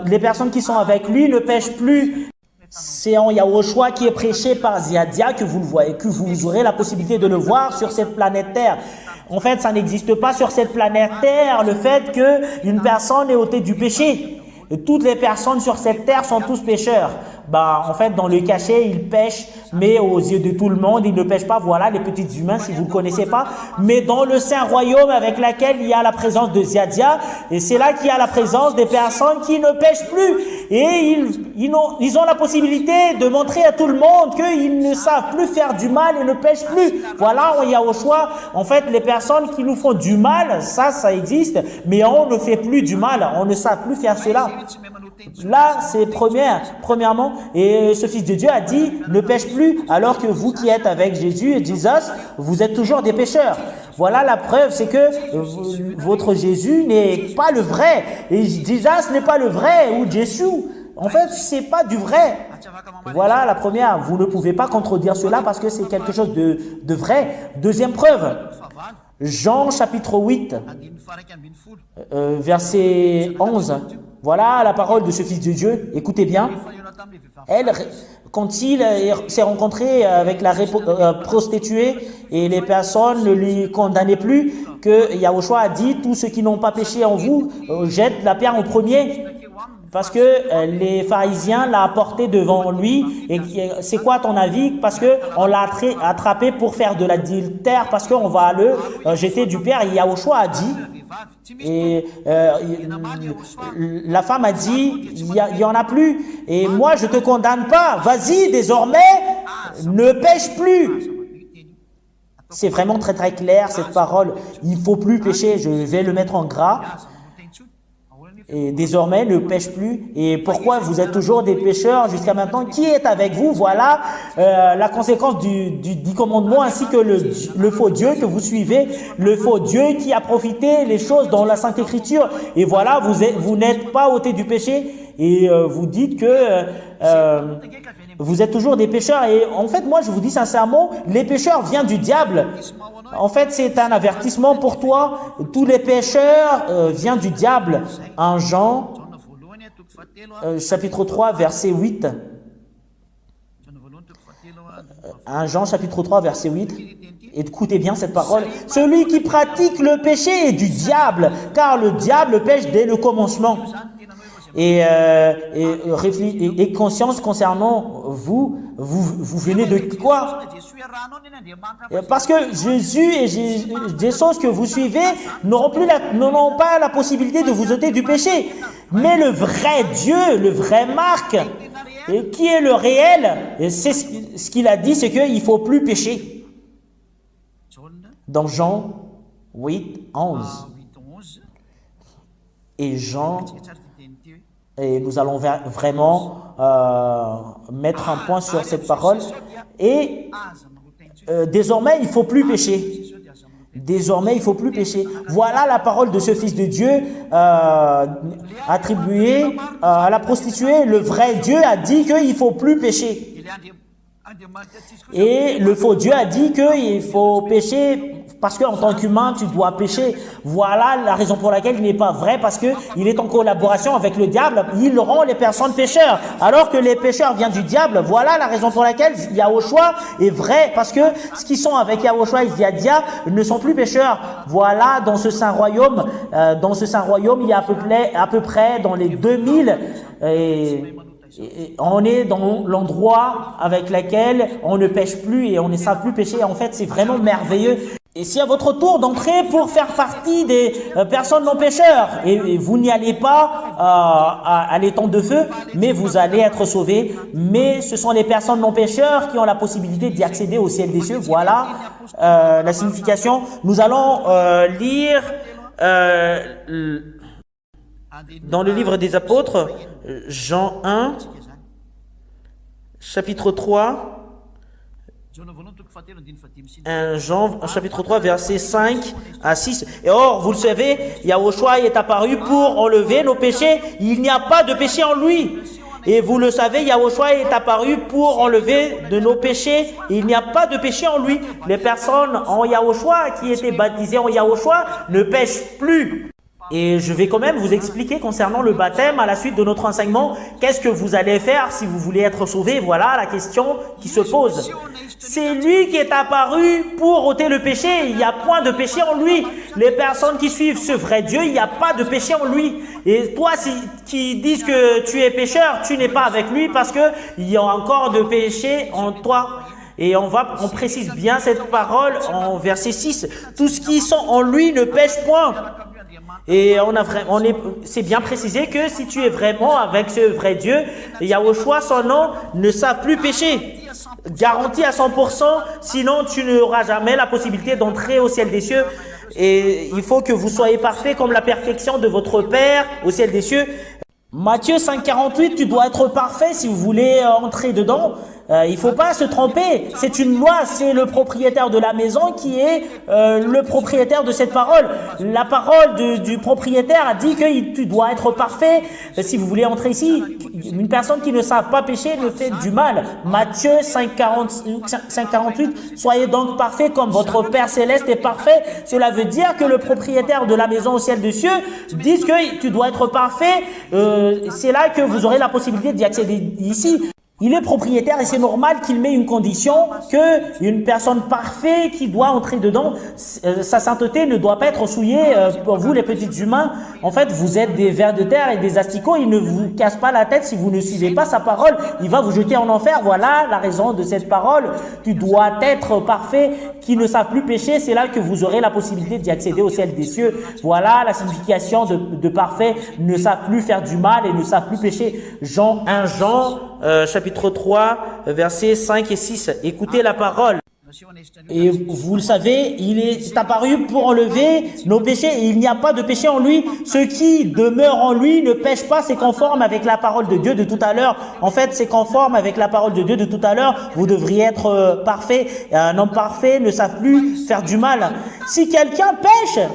les personnes qui sont avec lui ne pêchent plus. C'est en Yahushua qui est prêché par Ziadia que vous le voyez, que vous aurez la possibilité de le voir sur cette planète Terre. En fait, ça n'existe pas sur cette planète Terre, le fait qu'une personne est ôtée du péché. Et toutes les personnes sur cette terre sont tous pécheurs. En fait, dans le cachet, ils pêchent, mais aux yeux de tout le monde, ils ne pêchent pas. Voilà, les petits humains, si vous ne connaissez pas. Mais dans le saint royaume avec laquelle il y a la présence de Ziadia, et c'est là qu'il y a la présence des personnes qui ne pêchent plus. Et ils ont la possibilité de montrer à tout le monde qu'ils ne savent plus faire du mal et ne pêchent plus. Voilà, il y a au choix. En fait, les personnes qui nous font du mal, ça existe, mais on ne fait plus du mal. On ne sait plus faire cela. Là, c'est premièrement, et ce Fils de Dieu a dit, ne pêche plus, alors que vous qui êtes avec Jésus et Jesus, vous êtes toujours des pécheurs. Voilà la preuve, c'est que votre Jésus n'est pas le vrai, et Jesus n'est pas le vrai, ou Jésus. En fait, c'est pas du vrai. Voilà la première. Vous ne pouvez pas contredire cela parce que c'est quelque chose de vrai. Deuxième preuve, Jean chapitre 8, verset 11. Voilà la parole de ce Fils de Dieu. Écoutez bien. Quand il s'est rencontré avec la prostituée et les personnes ne lui condamnaient plus, que Yahushua a dit, tous ceux qui n'ont pas péché en vous, jettent la pierre en premier. Parce que les pharisiens l'ont apporté devant lui. Et c'est quoi ton avis? Parce qu'on l'a attrapé pour faire de l'adultère, parce qu'on va le jeter du Père. Et Yahushua a dit, et la femme a dit, il n'y en a plus. Et moi, je ne te condamne pas. Vas-y, désormais, ne pêche plus. C'est vraiment très très clair cette parole. Il ne faut plus pécher. Je vais le mettre en gras. Et désormais, ne pêche plus. Et pourquoi vous êtes toujours des pécheurs jusqu'à maintenant? Qui est avec vous? Voilà la conséquence du commandement, ainsi que le faux Dieu que vous suivez, le faux Dieu qui a profité les choses dans la Sainte Écriture. Et voilà, vous n'êtes pas ôté du péché et vous dites que vous êtes toujours des pécheurs. Et en fait, moi, je vous dis sincèrement, les pécheurs viennent du diable. En fait, c'est un avertissement pour toi. Tous les pécheurs viennent du diable. En Jean, chapitre 3, verset 8. 1 Jean, chapitre 3, verset 8. Écoutez bien cette parole. Celui qui pratique le péché est du diable, car le diable pêche dès le commencement. Et conscience concernant vous venez de quoi? Parce que Jésus et des choses que vous suivez n'auront pas la possibilité de vous ôter du péché. Mais le vrai Dieu, le vrai Marc, qui est le réel, c'est ce qu'il a dit, c'est qu'il ne faut plus pécher. Dans Jean 8, 11. Et Jean... Et nous allons vraiment mettre un point sur cette parole. Et désormais, il ne faut plus pécher. Désormais, il ne faut plus pécher. Voilà la parole de ce Fils de Dieu attribuée à la prostituée. Le vrai Dieu a dit qu'il ne faut plus pécher. Et le faux Dieu a dit qu'il faut pécher parce qu'en tant qu'humain, tu dois pécher. Voilà la raison pour laquelle il n'est pas vrai, parce qu'il est en collaboration avec le diable. Il rend les personnes pécheurs, alors que les pécheurs viennent du diable. Voilà la raison pour laquelle Yahushua est vrai, parce que ceux qui sont avec Yahushua et Yadia ne sont plus pécheurs. Voilà, dans ce saint royaume, il y a à peu près dans les 2000 on est dans l'endroit avec lequel on ne pêche plus et on ne sait plus pécher. En fait, c'est vraiment merveilleux. Et c'est à votre tour d'entrer pour faire partie des personnes non pécheurs. Et vous n'y allez pas à l'étang de feu, mais vous allez être sauvés. Mais ce sont les personnes non pécheurs qui ont la possibilité d'y accéder au ciel des cieux. Voilà la signification. Nous allons lire dans le livre des apôtres, Jean 1, chapitre 3, Jean chapitre 3, versets 5 à 6. Et or, vous le savez, Yahushua est apparu pour enlever nos péchés. Il n'y a pas de péché en lui. Et vous le savez, Yahushua est apparu pour enlever de nos péchés. Il n'y a pas de péché en lui. Les personnes en Yahushua qui étaient baptisées en Yahushua ne pêchent plus. Et je vais quand même vous expliquer concernant le baptême à la suite de notre enseignement. Qu'est-ce que vous allez faire si vous voulez être sauvé? Voilà la question qui se pose. C'est lui qui est apparu pour ôter le péché. Il n'y a point de péché en lui. Les personnes qui suivent ce vrai Dieu, il n'y a pas de péché en lui. Et toi, qui disent que tu es pécheur, tu n'es pas avec lui parce qu'il y a encore de péché en toi. Et on précise bien cette parole en verset 6. Tous ceux qui sont en lui ne pêchent point. Et c'est bien précisé que si tu es vraiment avec ce vrai Dieu, Yahushua, son nom, ne savent plus pécher. Garanti à 100%, sinon tu n'auras jamais la possibilité d'entrer au ciel des cieux. Et il faut que vous soyez parfaits comme la perfection de votre Père au ciel des cieux. Matthieu 5,48, tu dois être parfait si vous voulez entrer dedans. Il faut pas se tromper. C'est une loi. C'est le propriétaire de la maison qui est le propriétaire de cette parole. La parole du propriétaire a dit que tu dois être parfait si vous voulez entrer ici. Une personne qui ne savent pas pécher ne fait du mal. Matthieu 5,48. Soyez donc parfaits comme votre Père céleste est parfait. Cela veut dire que le propriétaire de la maison au ciel des cieux dit que tu dois être parfait. C'est là que vous aurez la possibilité d'y accéder ici. Il est propriétaire et c'est normal qu'il met une condition que une personne parfaite qui doit entrer dedans, sa sainteté ne doit pas être souillée. Pour vous les petits humains, en fait vous êtes des vers de terre et des asticots, il ne vous casse pas la tête si vous ne suivez pas sa parole, il va vous jeter en enfer. Voilà la raison de cette parole, tu dois être parfait, qui ne savent plus pécher, c'est là que vous aurez la possibilité d'y accéder au ciel des cieux. Voilà la signification de parfait, ne savent plus faire du mal et ne savent plus pécher. Jean, chapitre 3, versets 5 et 6. Écoutez la parole. Et vous le savez, il est apparu pour enlever nos péchés et il n'y a pas de péché en lui. Ce qui demeure en lui ne pêche pas, c'est conforme avec la parole de Dieu de tout à l'heure. En fait, c'est conforme avec la parole de Dieu de tout à l'heure. Vous devriez être parfait. Un homme parfait ne savent plus faire du mal. Si quelqu'un pêche,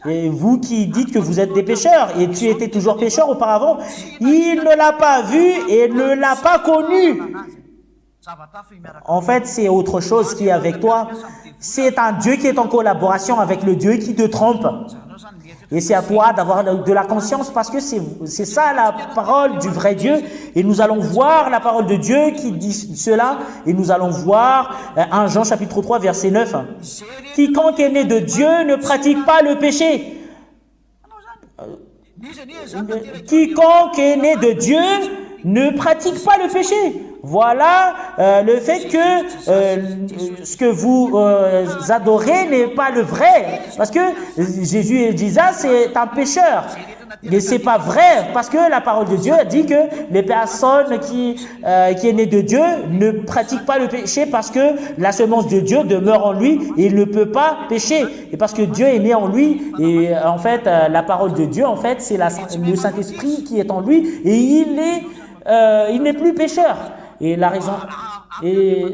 et vous qui dites que vous êtes des pécheurs et tu étais toujours pécheur auparavant, il ne l'a pas vu et ne l'a pas connu. En fait, c'est autre chose qui est avec toi. C'est un Dieu qui est en collaboration avec le Dieu qui te trompe. Et c'est à toi d'avoir de la conscience parce que c'est ça la parole du vrai Dieu. Et nous allons voir la parole de Dieu qui dit cela. Et nous allons voir 1 Jean chapitre 3 verset 9. Quiconque est né de Dieu ne pratique pas le péché. Quiconque est né de Dieu ne pratique pas le péché. Voilà le fait que ce que vous adorez n'est pas le vrai. Parce que Jésus dit ça, c'est un pécheur. Mais c'est pas vrai, parce que la parole de Dieu dit que les personnes qui est né de Dieu ne pratiquent pas le péché parce que la semence de Dieu demeure en lui et il ne peut pas pécher. Et parce que Dieu est né en lui et en fait la parole de Dieu en fait c'est le Saint-Esprit qui est en lui et il n'est plus pécheur. Et la raison, et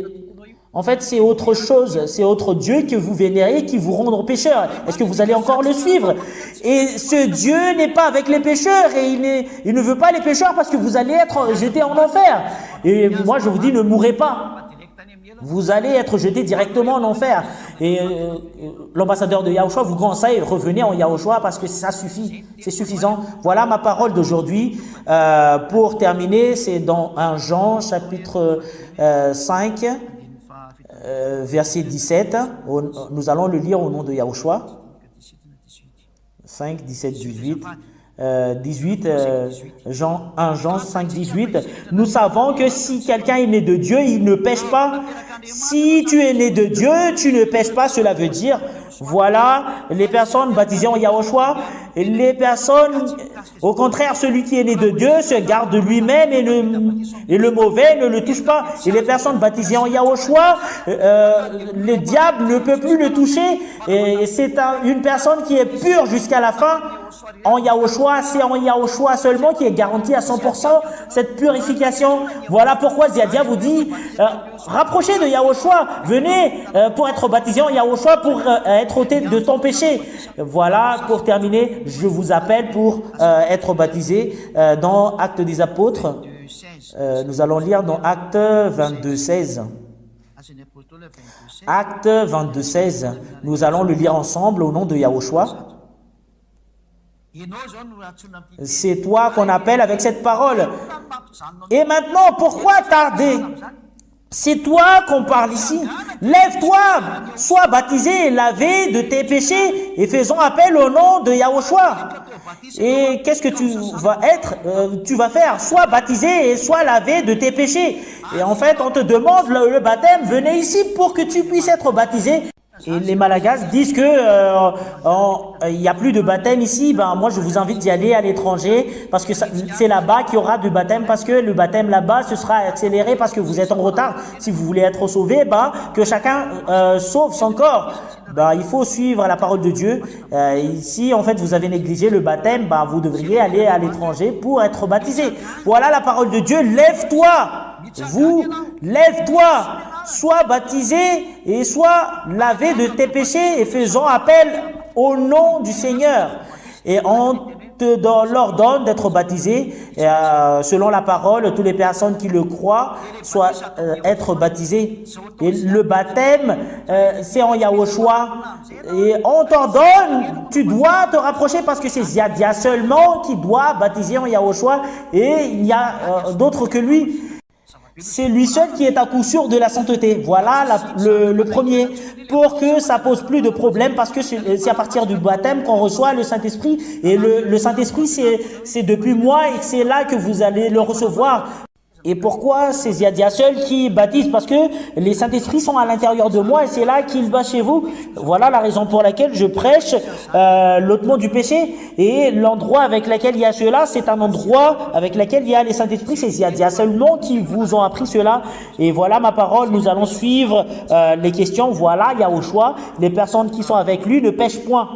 en fait, c'est autre chose, c'est autre Dieu que vous vénérez qui vous rend pécheurs. Est-ce que vous allez encore le suivre? Et ce Dieu n'est pas avec les pécheurs et il ne veut pas les pécheurs parce que vous allez être jetés en enfer. Et moi, je vous dis, ne mourrez pas. Vous allez être jeté directement en enfer. Et l'ambassadeur de Yahushua vous conseille, revenez en Yahushua parce que ça suffit, c'est suffisant. Voilà ma parole d'aujourd'hui. Pour terminer, c'est dans 1 Jean chapitre 5, verset 17. Nous allons le lire au nom de Yahushua. 5, 17, 18. 1 Jean 5, 18. Nous savons que si quelqu'un est né de Dieu, il ne pêche pas. Si tu es né de Dieu, tu ne pêches pas. Cela veut dire, voilà, les personnes baptisées en Yahushua, les personnes, au contraire, celui qui est né de Dieu se garde de lui-même et le mauvais ne le touche pas. Et les personnes baptisées en Yahushua, le diable ne peut plus le toucher. Et c'est une personne qui est pure jusqu'à la fin. En Yahushua, c'est en Yahushua seulement qui est garanti à 100% cette purification. Voilà pourquoi Ziadia vous dit, rapprochez de Yahushua, venez pour être baptisé en Yahushua, pour être ôté de ton péché. Voilà, pour terminer, je vous appelle pour être baptisé dans Actes des Apôtres. Nous allons lire dans Actes 22, 16. Actes 22, 16. Nous allons le lire ensemble au nom de Yahushua. C'est toi qu'on appelle avec cette parole. Et maintenant, pourquoi tarder? C'est toi qu'on parle ici. Lève-toi, sois baptisé et lavé de tes péchés et faisons appel au nom de Yahushua. Et qu'est-ce que tu vas être? Tu vas faire, sois baptisé et sois lavé de tes péchés. Et en fait, on te demande le baptême, venez ici pour que tu puisses être baptisé. Et les Malagasy disent que il n'y a plus de baptême ici. Ben, moi, je vous invite d'y aller à l'étranger parce que c'est là-bas qu'il y aura du baptême, parce que le baptême là-bas, ce sera accéléré parce que vous êtes en retard. Si vous voulez être sauvé, ben, que chacun sauve son corps. Ben, il faut suivre la parole de Dieu. Ici, en fait, vous avez négligé le baptême, ben, vous devriez aller à l'étranger pour être baptisé. Voilà la parole de Dieu. Lève-toi, lève-toi, sois baptisé et sois lavé de tes péchés et faisant appel au nom du Seigneur. Et on leur donne d'être baptisés selon la parole. Toutes les personnes qui le croient soient être baptisées. Et le baptême, c'est en Yahushua. Et on t'en donne, tu dois te rapprocher parce que c'est Ziadia seulement qui doit baptiser en Yahushua et il y a d'autres que lui. C'est lui seul qui est à coup sûr de la sainteté. Voilà le premier. Pour que ça pose plus de problèmes, parce que c'est à partir du baptême qu'on reçoit le Saint-Esprit. Et le Saint-Esprit, c'est depuis moi et c'est là que vous allez le recevoir. Et pourquoi c'est Ziadia seul qui baptise? Parce que les Saint-Esprits sont à l'intérieur de moi et c'est là qu'il va chez vous. Voilà la raison pour laquelle je prêche l'ôtement du péché. Et l'endroit avec lequel il y a cela, c'est un endroit avec lequel il y a les Saint-Esprits. C'est Ziadia seulement qui vous ont appris cela. Et voilà ma parole, nous allons suivre les questions. Voilà Yahushua, les personnes qui sont avec lui ne pêchent point.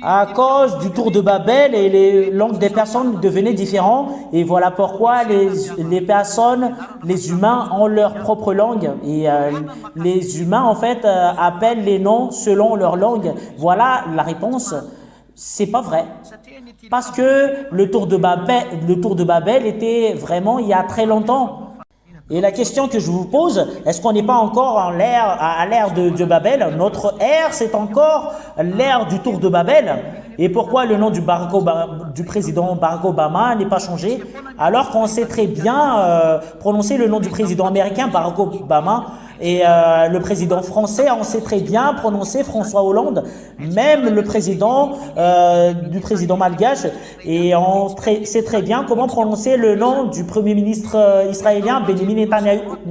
À cause du tour de Babel, et les langues des personnes devenaient différentes. Et voilà pourquoi les personnes, les humains ont leur propre langue. Et les humains, en fait, appellent les noms selon leur langue. Voilà la réponse. C'est pas vrai. Parce que le tour de Babel était vraiment il y a très longtemps. Et la question que je vous pose, est-ce qu'on n'est pas encore à l'ère de Babel? Notre ère, c'est encore l'ère du tour de Babel. Et pourquoi le nom du président Barack Obama n'est pas changé, alors qu'on sait très bien prononcer le nom du président américain Barack Obama et le président français, on sait très bien prononcer François Hollande, même le président du président malgache, et on sait très bien comment prononcer le nom du premier ministre israélien Benjamin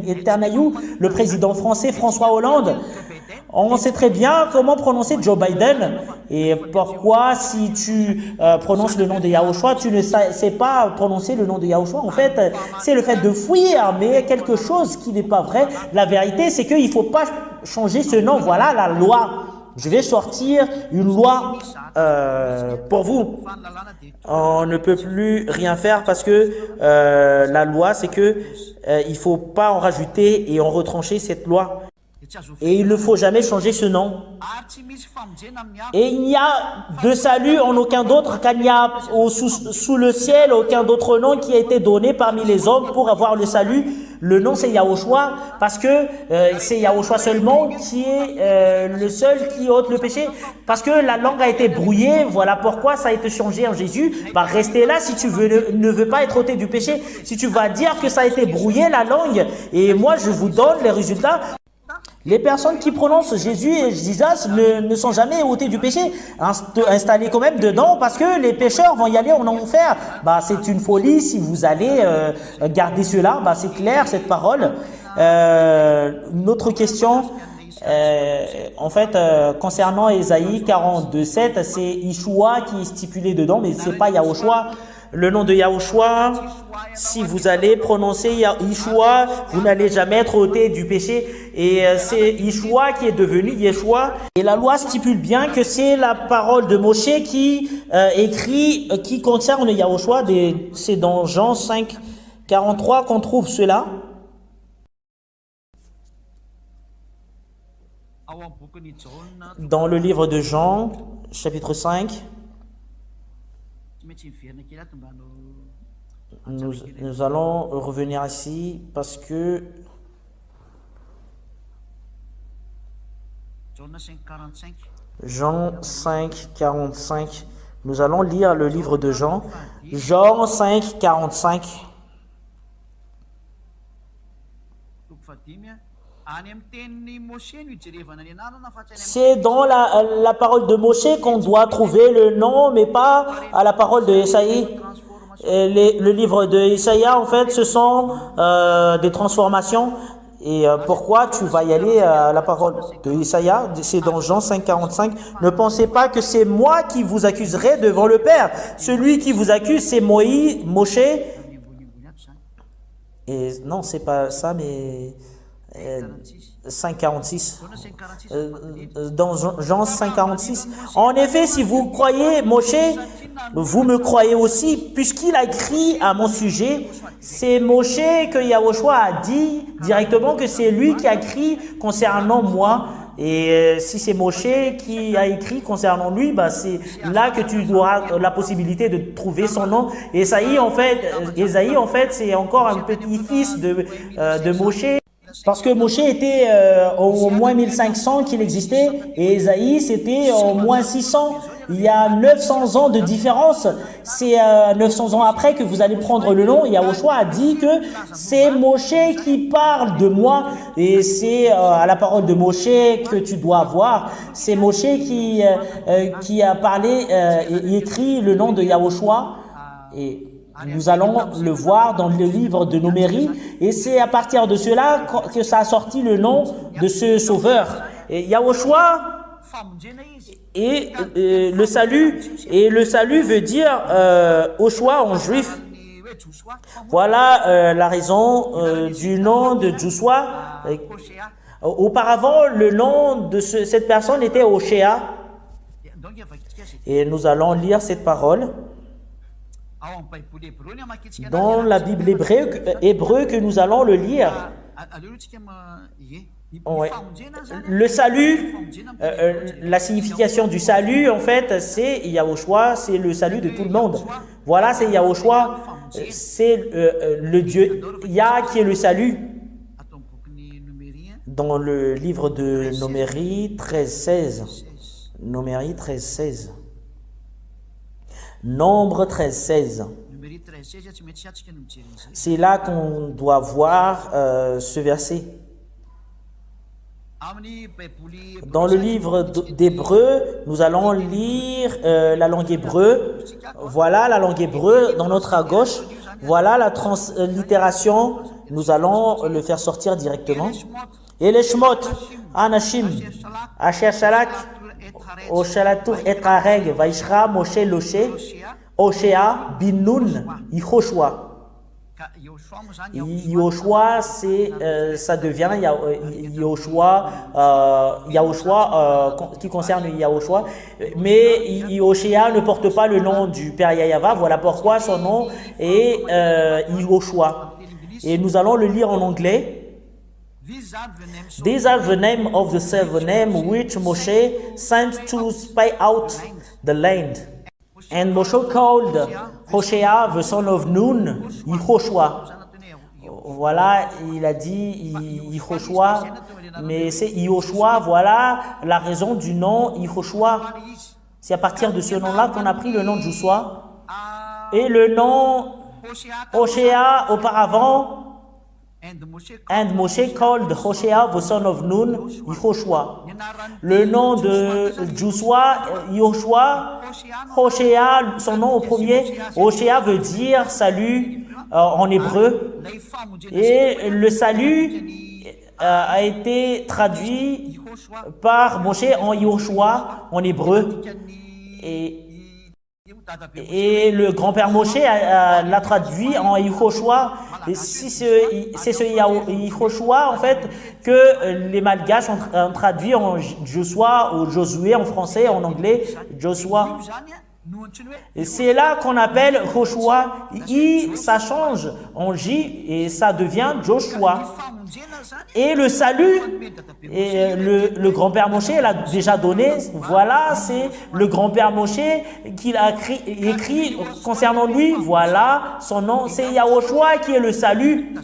Netanyahu, le président français François Hollande. On sait très bien comment prononcer Joe Biden. Et pourquoi, si tu prononces le nom de Yahushua, tu ne sais pas prononcer le nom de Yahushua? En fait, c'est le fait de fuir, mais quelque chose qui n'est pas vrai. La vérité, c'est qu'il ne faut pas changer ce nom. Voilà la loi. Je vais sortir une loi pour vous. On ne peut plus rien faire parce que la loi, c'est que il ne faut pas en rajouter et en retrancher cette loi. Et il ne faut jamais changer ce nom. Et il n'y a de salut en aucun d'autre, car il n'y a sous le ciel aucun d'autre nom qui a été donné parmi les hommes pour avoir le salut. Le nom c'est Yahushua, parce que c'est Yahushua seulement qui est le seul qui ôte le péché. Parce que la langue a été brouillée, voilà pourquoi ça a été changé en Jésus. Bah, restez là si tu ne veux pas être ôté du péché. Si tu vas dire que ça a été brouillé la langue, et moi je vous donne les résultats. Les personnes qui prononcent Jésus et Jesus ne sont jamais ôtées du péché, installées quand même dedans parce que les pécheurs vont y aller en enfer. Bah, c'est une folie si vous allez garder cela. Bah, c'est clair cette parole. Une autre question, en fait, concernant Ésaïe 42:7, c'est Yeshua qui est stipulé dedans, mais c'est pas Yahushua. Le nom de Yahushua, si vous allez prononcer Yeshua, vous n'allez jamais être ôté du péché. Et c'est Yeshua qui est devenu Yeshua. Et la loi stipule bien que c'est la parole de Moshe qui écrit, qui concerne Yahushua. C'est dans Jean 5:43 qu'on trouve cela. Dans le livre de Jean, chapitre 5. Nous allons revenir ici parce que Jean 5:45. Nous allons lire le livre de Jean. Jean 5:45. C'est dans la parole de Moshe qu'on doit trouver le nom, mais pas à la parole de Esaïe. Le livre de Esaïe, en fait, ce sont des transformations. Et pourquoi tu vas y aller à la parole de Isaïe? C'est dans Jean 5, 45. Ne pensez pas que c'est moi qui vous accuserai devant le Père. Celui qui vous accuse, c'est Moshe. Et non, c'est pas ça, mais 5,46. Dans Jean 5,46. En effet, si vous croyez Moshe, vous me croyez aussi, puisqu'il a écrit à mon sujet. C'est Moshe que Yahushua a dit directement que c'est lui qui a écrit concernant moi. Et si c'est Moshe qui a écrit concernant lui, bah c'est là que tu auras la possibilité de trouver son nom. Ésaïe, en fait, c'est encore un petit-fils de Moshe. Parce que Moshe était au moins 1500 qu'il existait et Ésaïe c'était au moins 600. Il y a 900 ans de différence. C'est 900 ans après que vous allez prendre le nom. Yahushua a dit que c'est Moshe qui parle de moi et c'est à la parole de Moshe que tu dois voir. C'est Moshe qui a parlé et écrit le nom de Yahushua et nous allons le voir dans le livre de Nomérie et c'est à partir de cela que ça a sorti le nom de ce sauveur. Et Yahushua et le salut veut dire Oshua en juif. Voilà la raison du nom de Joshua. Auparavant, le nom de cette personne était Oshea. Et nous allons lire cette parole dans la Bible hébreu que nous allons le lire. Ouais. Le salut, la signification du salut, en fait, c'est Yahushua, c'est le salut de tout le monde. Voilà, c'est Yahushua, c'est le Dieu Yah qui est le salut. Dans le livre de Nomérie 13.16. Nomérie 13.16. Nombre 13.16. C'est là qu'on doit voir ce verset. Dans le livre d'Hébreu, nous allons lire la langue hébreu. Voilà la langue hébreu dans notre à gauche. Voilà la translittération. Nous allons le faire sortir directement. Et les Shmot, Anashim, Asher Shalak, Oshalatur et Areg, Vaishra, Moshe, Loshe, Oshea, Binun, Yehoshua. Yehoshua, ça devient Yahushua qui concerne Yahushua. Mais Yehoshua ne porte pas le nom du Père Yahava. Voilà pourquoi son nom est Yehoshua. Et nous allons le lire en anglais. These are the name of the seven which Moshe sent to spy out the land. And Moshe called Hoshea, the son of Nun, Yehoshua. Voilà, il a dit Yehoshua, mais c'est Yehoshua. Voilà la raison du nom Yehoshua. C'est à partir de ce nom-là qu'on a pris le nom de Joshua. Et le nom Hoshea auparavant. And Moshe called Hoshea, the son of Nun, Yehoshua. Le nom de Joshua, Yehoshua, Hoshea, son nom au premier, Hoshea veut dire salut en hébreu. Et le salut a été traduit par Moshe en Yehoshua en hébreu. Et le grand-père Moshe l'a traduit en Yehoshua. Et c'est ce Yehoshua, en fait, que les Malgaches ont traduit en Joshua ou Josué en français, en anglais, Joshua. Et c'est là qu'on appelle Joshua. I, ça change en J et ça devient Joshua. Et le salut, et le grand-père Moshe l'a déjà donné. Voilà, c'est le grand-père Moshe qu'il a écrit concernant lui. Voilà, son nom, c'est Yahushua qui est le salut.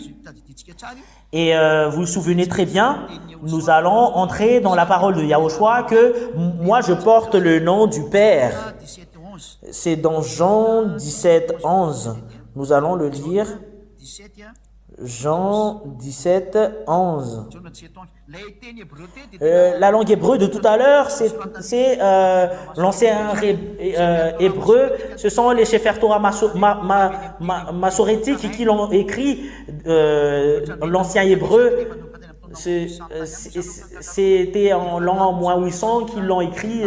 Et vous vous souvenez très bien, nous allons entrer dans la parole de Yahushua que moi je porte le nom du Père. C'est dans Jean 17, 11. Nous allons le lire. Jean 17, 11. La langue hébreu de tout à l'heure, c'est l'ancien hébreu. Ce sont les Sefer Torah massorétiques qui l'ont écrit, l'ancien hébreu. c'était en l'an moins 800 qu'ils l'ont écrit,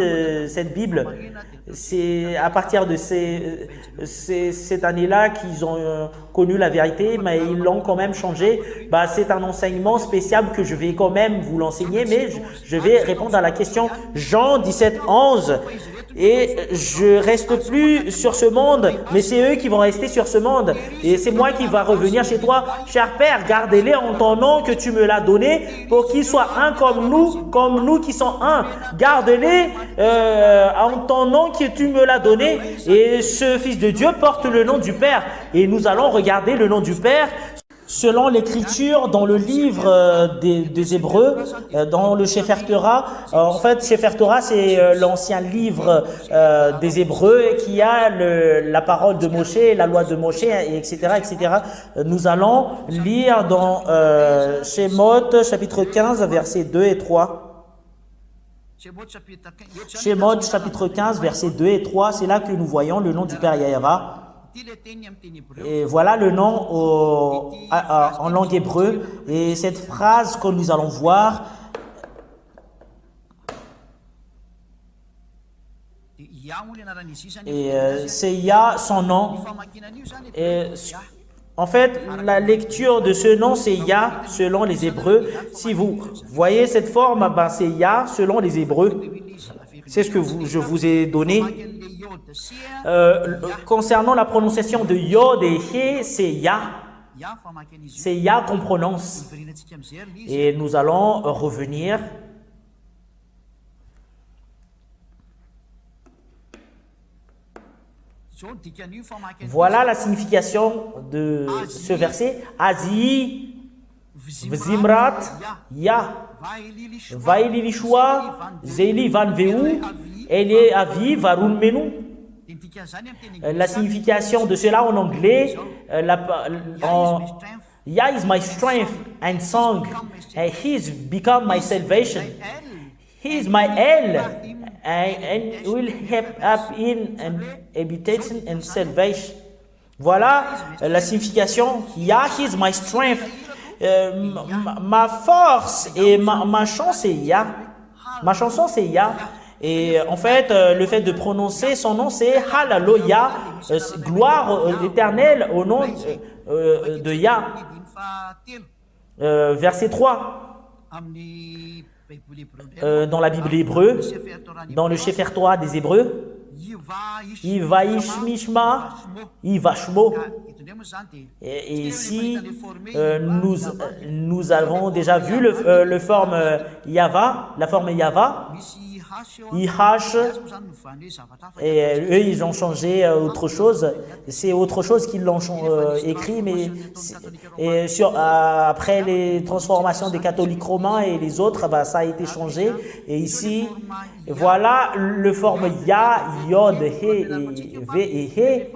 cette Bible. C'est à partir de cette année-là qu'ils ont connu la vérité, mais ils l'ont quand même changé. C'est un enseignement spécial que je vais quand même vous l'enseigner, mais je vais répondre à la question. Jean 17, 11. Et je reste plus sur ce monde, mais c'est eux qui vont rester sur ce monde. Et c'est moi qui va revenir chez toi. Cher Père, gardez-les en ton nom que tu me l'as donné pour qu'ils soient un comme nous qui sommes un. Garde-les en ton nom que tu me l'as donné. Et ce Fils de Dieu porte le nom du Père. Et nous allons regarder le nom du Père. Selon l'écriture dans le livre des Hébreux, dans le Sefer Torah, en fait, Sefer Torah, c'est l'ancien livre des Hébreux qui a la parole de Moshe, la loi de Moshe, etc., etc. Nous allons lire dans Shemot, chapitre 15, versets 2 et 3. Shemot, chapitre 15, versets 2 et 3, c'est là que nous voyons le nom du Père Yahva. Et voilà le nom en langue hébreu. Et cette phrase que nous allons voir, et c'est Yah, son nom. Et en fait, la lecture de ce nom, c'est Yah selon les Hébreux. Si vous voyez cette forme, c'est Yah selon les Hébreux. C'est ce que je vous ai donné. Concernant la prononciation de Yod et He, c'est Yah. C'est Yah qu'on prononce. Et nous allons revenir. Voilà la signification de ce verset. Azi, Zimrat, Yah. Vaili Lishua, Zeli Van Veu, Ele Avi, Varun Menu. La signification de cela en anglais, Yah is my strength and song, and He's become my salvation. He is my El, and will help up in and habitation and salvation. Voilà la signification. Yah is my strength. Ma force et ma chance, c'est Yah. Ma chanson, c'est Yah. Et en fait, le fait de prononcer son nom, c'est Hallelujah, gloire éternelle au nom de Yah. Verset 3. Dans la Bible hébreu, dans le Sefer Torah des Hébreux, Ivaishmishma, Ivashmo. Et ici, nous avons déjà vu la forme Yava, Ihash, et eux, ils ont changé autre chose. C'est autre chose qu'ils l'ont écrit, mais après les transformations des catholiques romains et les autres, ça a été changé. Et ici, voilà le forme Ya, Yod, He, V et He.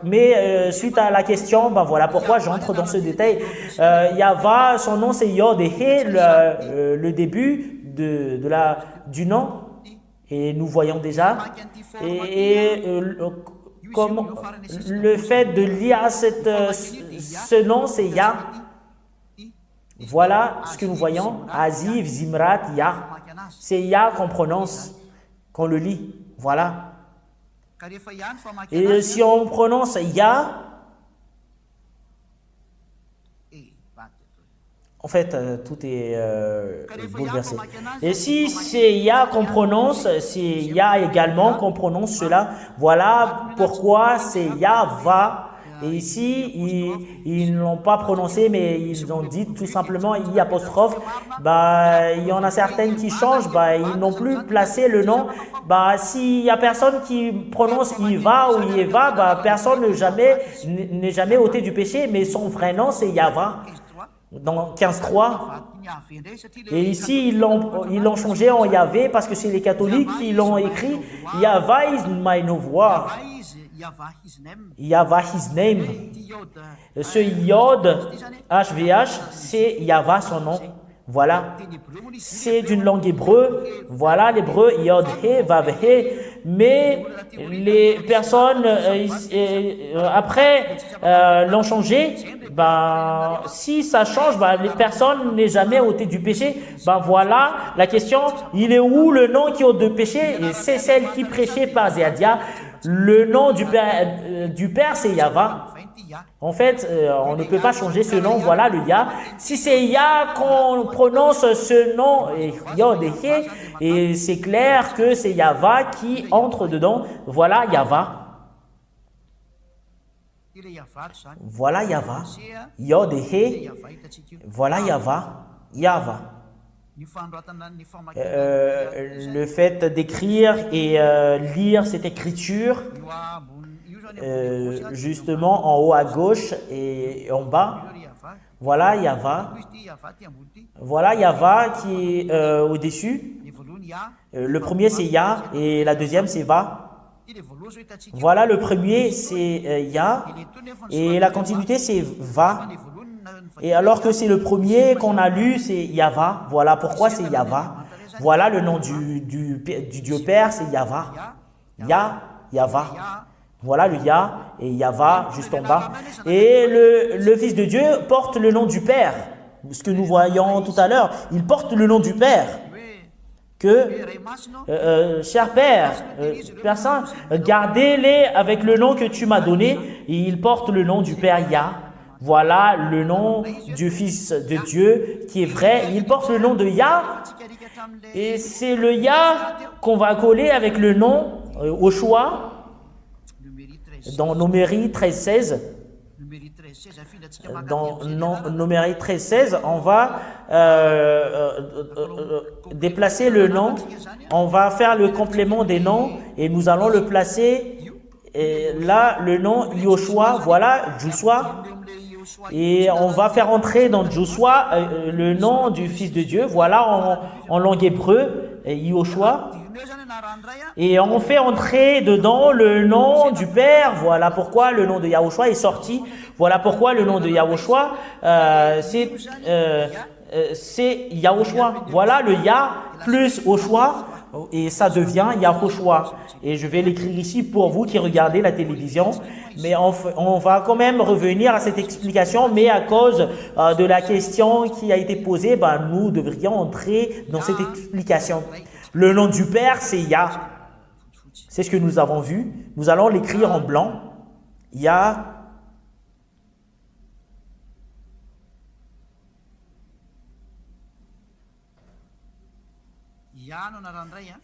Mais suite à la question, voilà pourquoi j'entre dans ce détail. Yahva, son nom c'est Yod et He, le début du nom, et nous voyons déjà. Comme le fait de lire ce nom, c'est Yah. Voilà ce que nous voyons. Aziv, Zimrat, Yah. C'est Yah qu'on prononce, qu'on le lit. Voilà. Et si on prononce Yah, en fait, tout est bouleversé. Et si c'est Yah qu'on prononce, c'est Yah également qu'on prononce cela. Voilà pourquoi c'est Yahva. Et ici, ils ne l'ont pas prononcé, mais ils ont dit tout simplement I apostrophe. Il y en a certaines qui changent, ils n'ont plus placé le nom. S'il n'y a personne qui prononce Iva ou Yeva, personne n'est jamais ôté du péché, mais son vrai nom c'est Yahva. Dans 15.3. Et ici, ils l'ont changé en Yahvé parce que c'est les catholiques qui l'ont écrit. Yahva is my nouveau. Yahva his name. Ce Yod, HVH, c'est Yahva son nom. Voilà. C'est d'une langue hébreu. Voilà l'hébreu Yod He, Vav He. mais les personnes après l'ont changé. Ben, si ça change, ben, les personnes n'est jamais ôté du péché. Ben voilà la question, il est où le nom qui ôte de péché? Et c'est celle qui prêchait par Zéadia. Le nom du Père, c'est Yahva. En fait, on ne peut pas changer ce nom, voilà le Yah. Si c'est Yah qu'on prononce ce nom, Yod-Hé, et c'est clair que c'est Yahva qui entre dedans, voilà Yahva. Voilà Yahva, Yod-Hé, voilà Yahva, Yahva. Le fait d'écrire et lire cette écriture, justement en haut à gauche et en bas, voilà Yahva. Voilà Yahva qui est au-dessus. Le premier c'est Yah et la deuxième c'est Va. Voilà le premier c'est Yah et la continuité c'est Va. Et alors que c'est le premier qu'on a lu, c'est Yahva. Voilà pourquoi c'est Yahva. Voilà le nom du Dieu Père, c'est Yahva. Yah, Yahva. Voilà le Yah et Yahva juste en bas. Et le Fils de Dieu porte le nom du Père. Ce que nous voyons tout à l'heure, il porte le nom du Père. Cher Père, Père Saint, gardez-les avec le nom que tu m'as donné. Et il porte le nom du Père Yah. Voilà le nom du Fils de Dieu qui est vrai. Il porte le nom de Yah. Et c'est le Yah qu'on va coller avec le nom au choix. Dans Nomérie 13-16, Nomérie 13-16, on va déplacer le nom, on va faire le complément des noms et nous allons le placer là, le nom Yoshua, voilà, Joshua. Et on va faire entrer dans Joshua le nom du Fils de Dieu, voilà en langue hébreu, Yoshua. Et on fait entrer dedans le nom du Père. Voilà pourquoi le nom de Yahushua est sorti. Voilà pourquoi le nom de Yahushua, c'est Yahushua. Voilà le Yah plus Oshua et ça devient Yahushua. Et je vais l'écrire ici pour vous qui regardez la télévision. Mais on va quand même revenir à cette explication, mais à cause de la question qui a été posée, ben, nous devrions entrer dans cette explication. Le nom du Père, c'est Yah. C'est ce que nous avons vu. Nous allons l'écrire en blanc. Yah.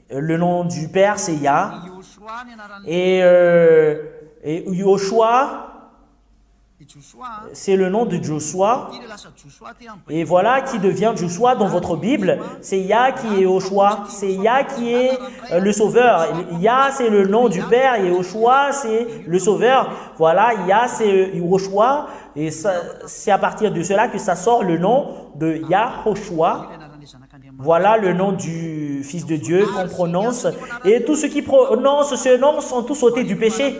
Le nom du Père, c'est Yah. Et Yoshua, c'est le nom de Joshua. Et voilà qui devient Joshua dans votre Bible. C'est Yah qui est Yoshua. C'est Yah qui est le Sauveur. Yah, c'est le nom du Père et Yoshua, c'est le Sauveur. Voilà, Yah, c'est Yoshua. Et c'est à partir de cela que ça sort le nom de Yahushua. Voilà le nom du Fils de Dieu qu'on prononce. Et tous ceux qui prononcent ce nom sont tous ôtés du péché.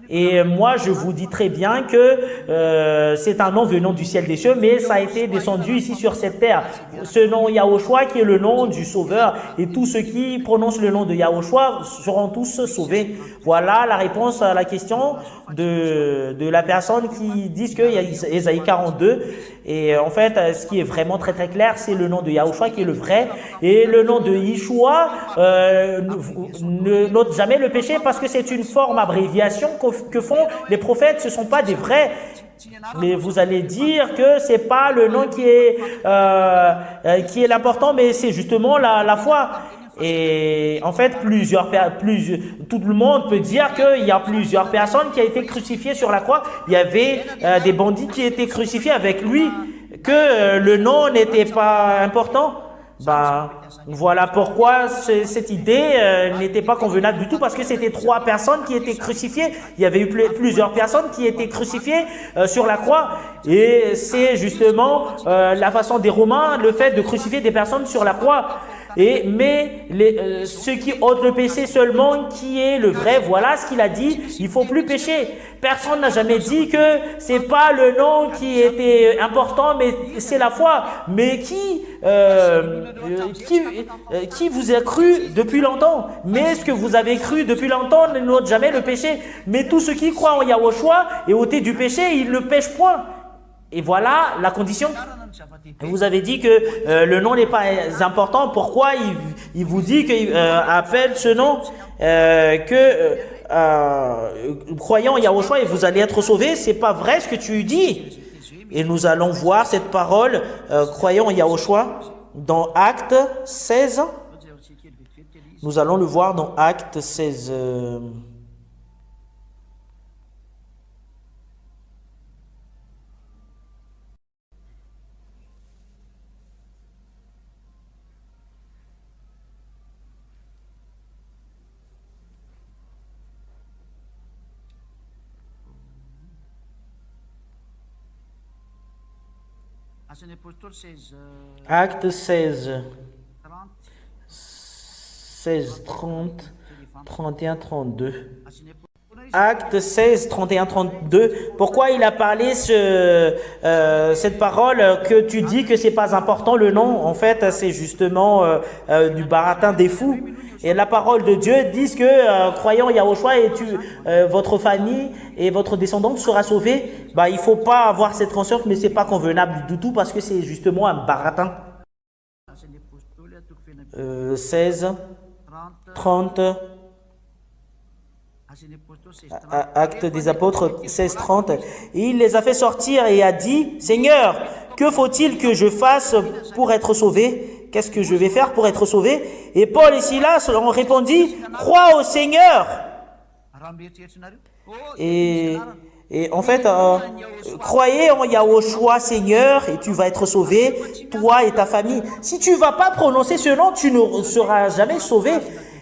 Et moi, je vous dis très bien que c'est un nom venant du ciel des cieux, mais ça a été descendu ici sur cette terre. Ce nom Yahushua qui est le nom du Sauveur. Et tous ceux qui prononcent le nom de Yahushua seront tous sauvés. Voilà la réponse à la question de la personne qui dit qu'il y a Ésaïe 42. Et en fait, ce qui est vraiment très très clair, c'est le nom de Yahushua qui est le vrai. Et le nom de Yeshua ne note jamais le péché parce que c'est une forme abréviation que font les prophètes. Ce ne sont pas des vrais. Mais vous allez dire que ce n'est pas le nom qui est l'important, mais c'est justement la foi. Et en fait, tout le monde peut dire qu'il y a plusieurs personnes qui ont été crucifiées sur la croix. Il y avait des bandits qui étaient crucifiés avec lui, que le nom n'était pas important. Ben, voilà pourquoi cette idée n'était pas convenable du tout, parce que c'était 3 personnes qui étaient crucifiées. Il y avait eu plusieurs personnes qui étaient crucifiées sur la croix. Et c'est justement la façon des Romains, le fait de crucifier des personnes sur la croix. Mais ceux qui ôtent le péché seulement, qui est le vrai, voilà ce qu'il a dit, il ne faut plus pécher. Personne n'a jamais dit que c'est pas le nom qui était important, mais c'est la foi. Mais qui vous a cru depuis longtemps? Mais ce que vous avez cru depuis longtemps ne n'ôte jamais le péché. Mais tous ceux qui croient en Yahushua et ôtés du péché, ils ne pêchent point. Et voilà la condition. Vous avez dit que le nom n'est pas important. Pourquoi il vous dit qu'il appelle ce nom croyant en Yahushua et vous allez être sauvés? C'est pas vrai ce que tu dis. Et nous allons voir cette parole croyant en Yahushua dans Acte 16. Nous allons le voir dans Acte 16. Acte 16, 16, 30, 31, 32. Acte 16, 31, 32. Pourquoi il a parlé cette parole que tu dis que c'est pas important le nom? En fait, c'est justement du baratin des fous. Et la parole de Dieu dit que croyant Yahushua et votre famille et votre descendance sera sauvée. Bah, il faut pas avoir cette conscience, mais c'est pas convenable du tout parce que c'est justement un baratin. 16, 30. Acte des apôtres 16, 30. Et il les a fait sortir et a dit, Seigneur, que faut-il que je fasse pour être sauvé? Qu'est-ce que je vais faire pour être sauvé? Et Paul et Silas ont répondu, crois au Seigneur. Et en fait, croyez en Yahushua Seigneur et tu vas être sauvé, toi et ta famille. Si tu ne vas pas prononcer ce nom, tu ne seras jamais sauvé.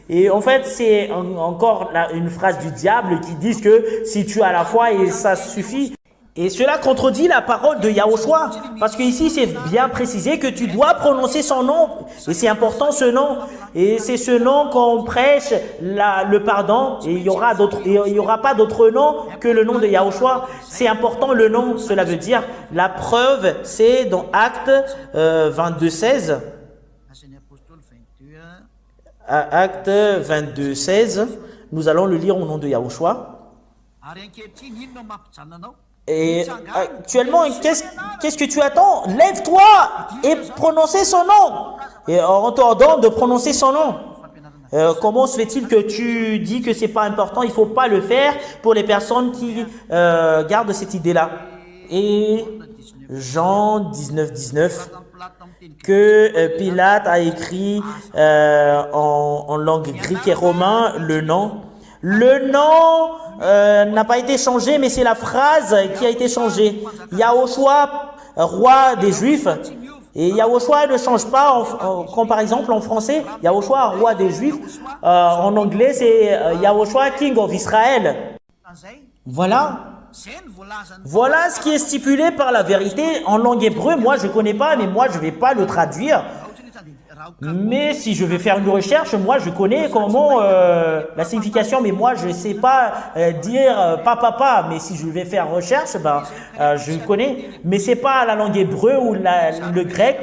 Et en fait, c'est encore une phrase du diable qui dit que si tu as la foi, et ça suffit. Et cela contredit la parole de Yahushua. Parce qu'ici, c'est bien précisé que tu dois prononcer son nom. Et c'est important ce nom. Et c'est ce nom qu'on prêche le pardon. Et il y aura pas d'autre nom que le nom de Yahushua. C'est important le nom. Cela veut dire, la preuve, c'est dans Acte 22, 16. À Acte 22, 16, nous allons le lire au nom de Yahushua. Et actuellement, qu'est-ce que tu attends? Lève-toi et prononcez son nom. Et on t'ordonne de prononcer son nom. Comment se fait-il que tu dis que c'est pas important? Il faut pas le faire pour les personnes qui gardent cette idée-là. Et Jean 19, 19, que Pilate a écrit en langue grecque et romain le nom. Le nom n'a pas été changé, mais c'est la phrase qui a été changée. Yahushua, roi des Juifs. Et Yahushua ne change pas, comme par exemple en français, Yahushua, roi des Juifs. En anglais, c'est Yahushua, King of Israel. Voilà. Voilà ce qui est stipulé par la vérité en langue hébreu. Moi, je ne connais pas, mais moi, je ne vais pas le traduire. Mais si je vais faire une recherche, moi je connais comment la signification, mais moi je ne sais pas dire papa, mais si je vais faire recherche, je connais. Mais c'est pas la langue hébreu ou le grec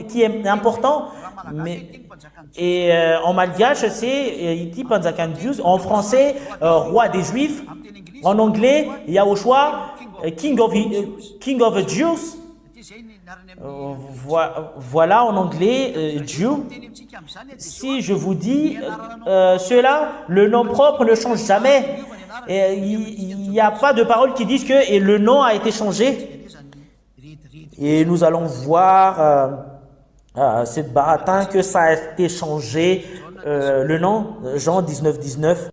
qui est important. Et en malgache, c'est Iti Panzakandius. En français, roi des Juifs. En anglais, Yahushua, King of Jews. Voilà en anglais, Jew. Si je vous dis cela, le nom propre ne change jamais. Il n'y a pas de parole qui disent que le nom a été changé. Et nous allons voir cette baratin que ça a été changé, le nom, Jean 19, 19.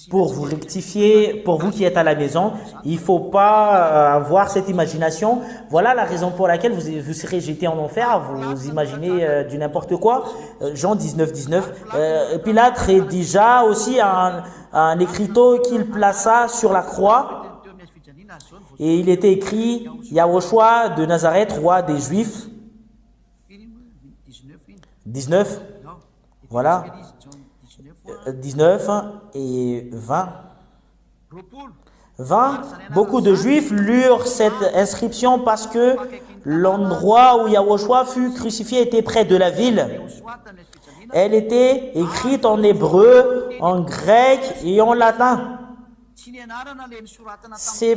Pour vous rectifier, pour vous qui êtes à la maison, il ne faut pas avoir cette imagination. Voilà la raison pour laquelle vous serez jeté en enfer. Vous imaginez du n'importe quoi. Jean 19, 19. Pilate rédigea aussi un écriteau qu'il plaça sur la croix. Et il était écrit « Yahushua de Nazareth, roi des Juifs ». 19. Voilà, 19 et 20. 20, beaucoup de Juifs lurent cette inscription parce que l'endroit où Yahushua fut crucifié était près de la ville. Elle était écrite en hébreu, en grec et en latin. C'est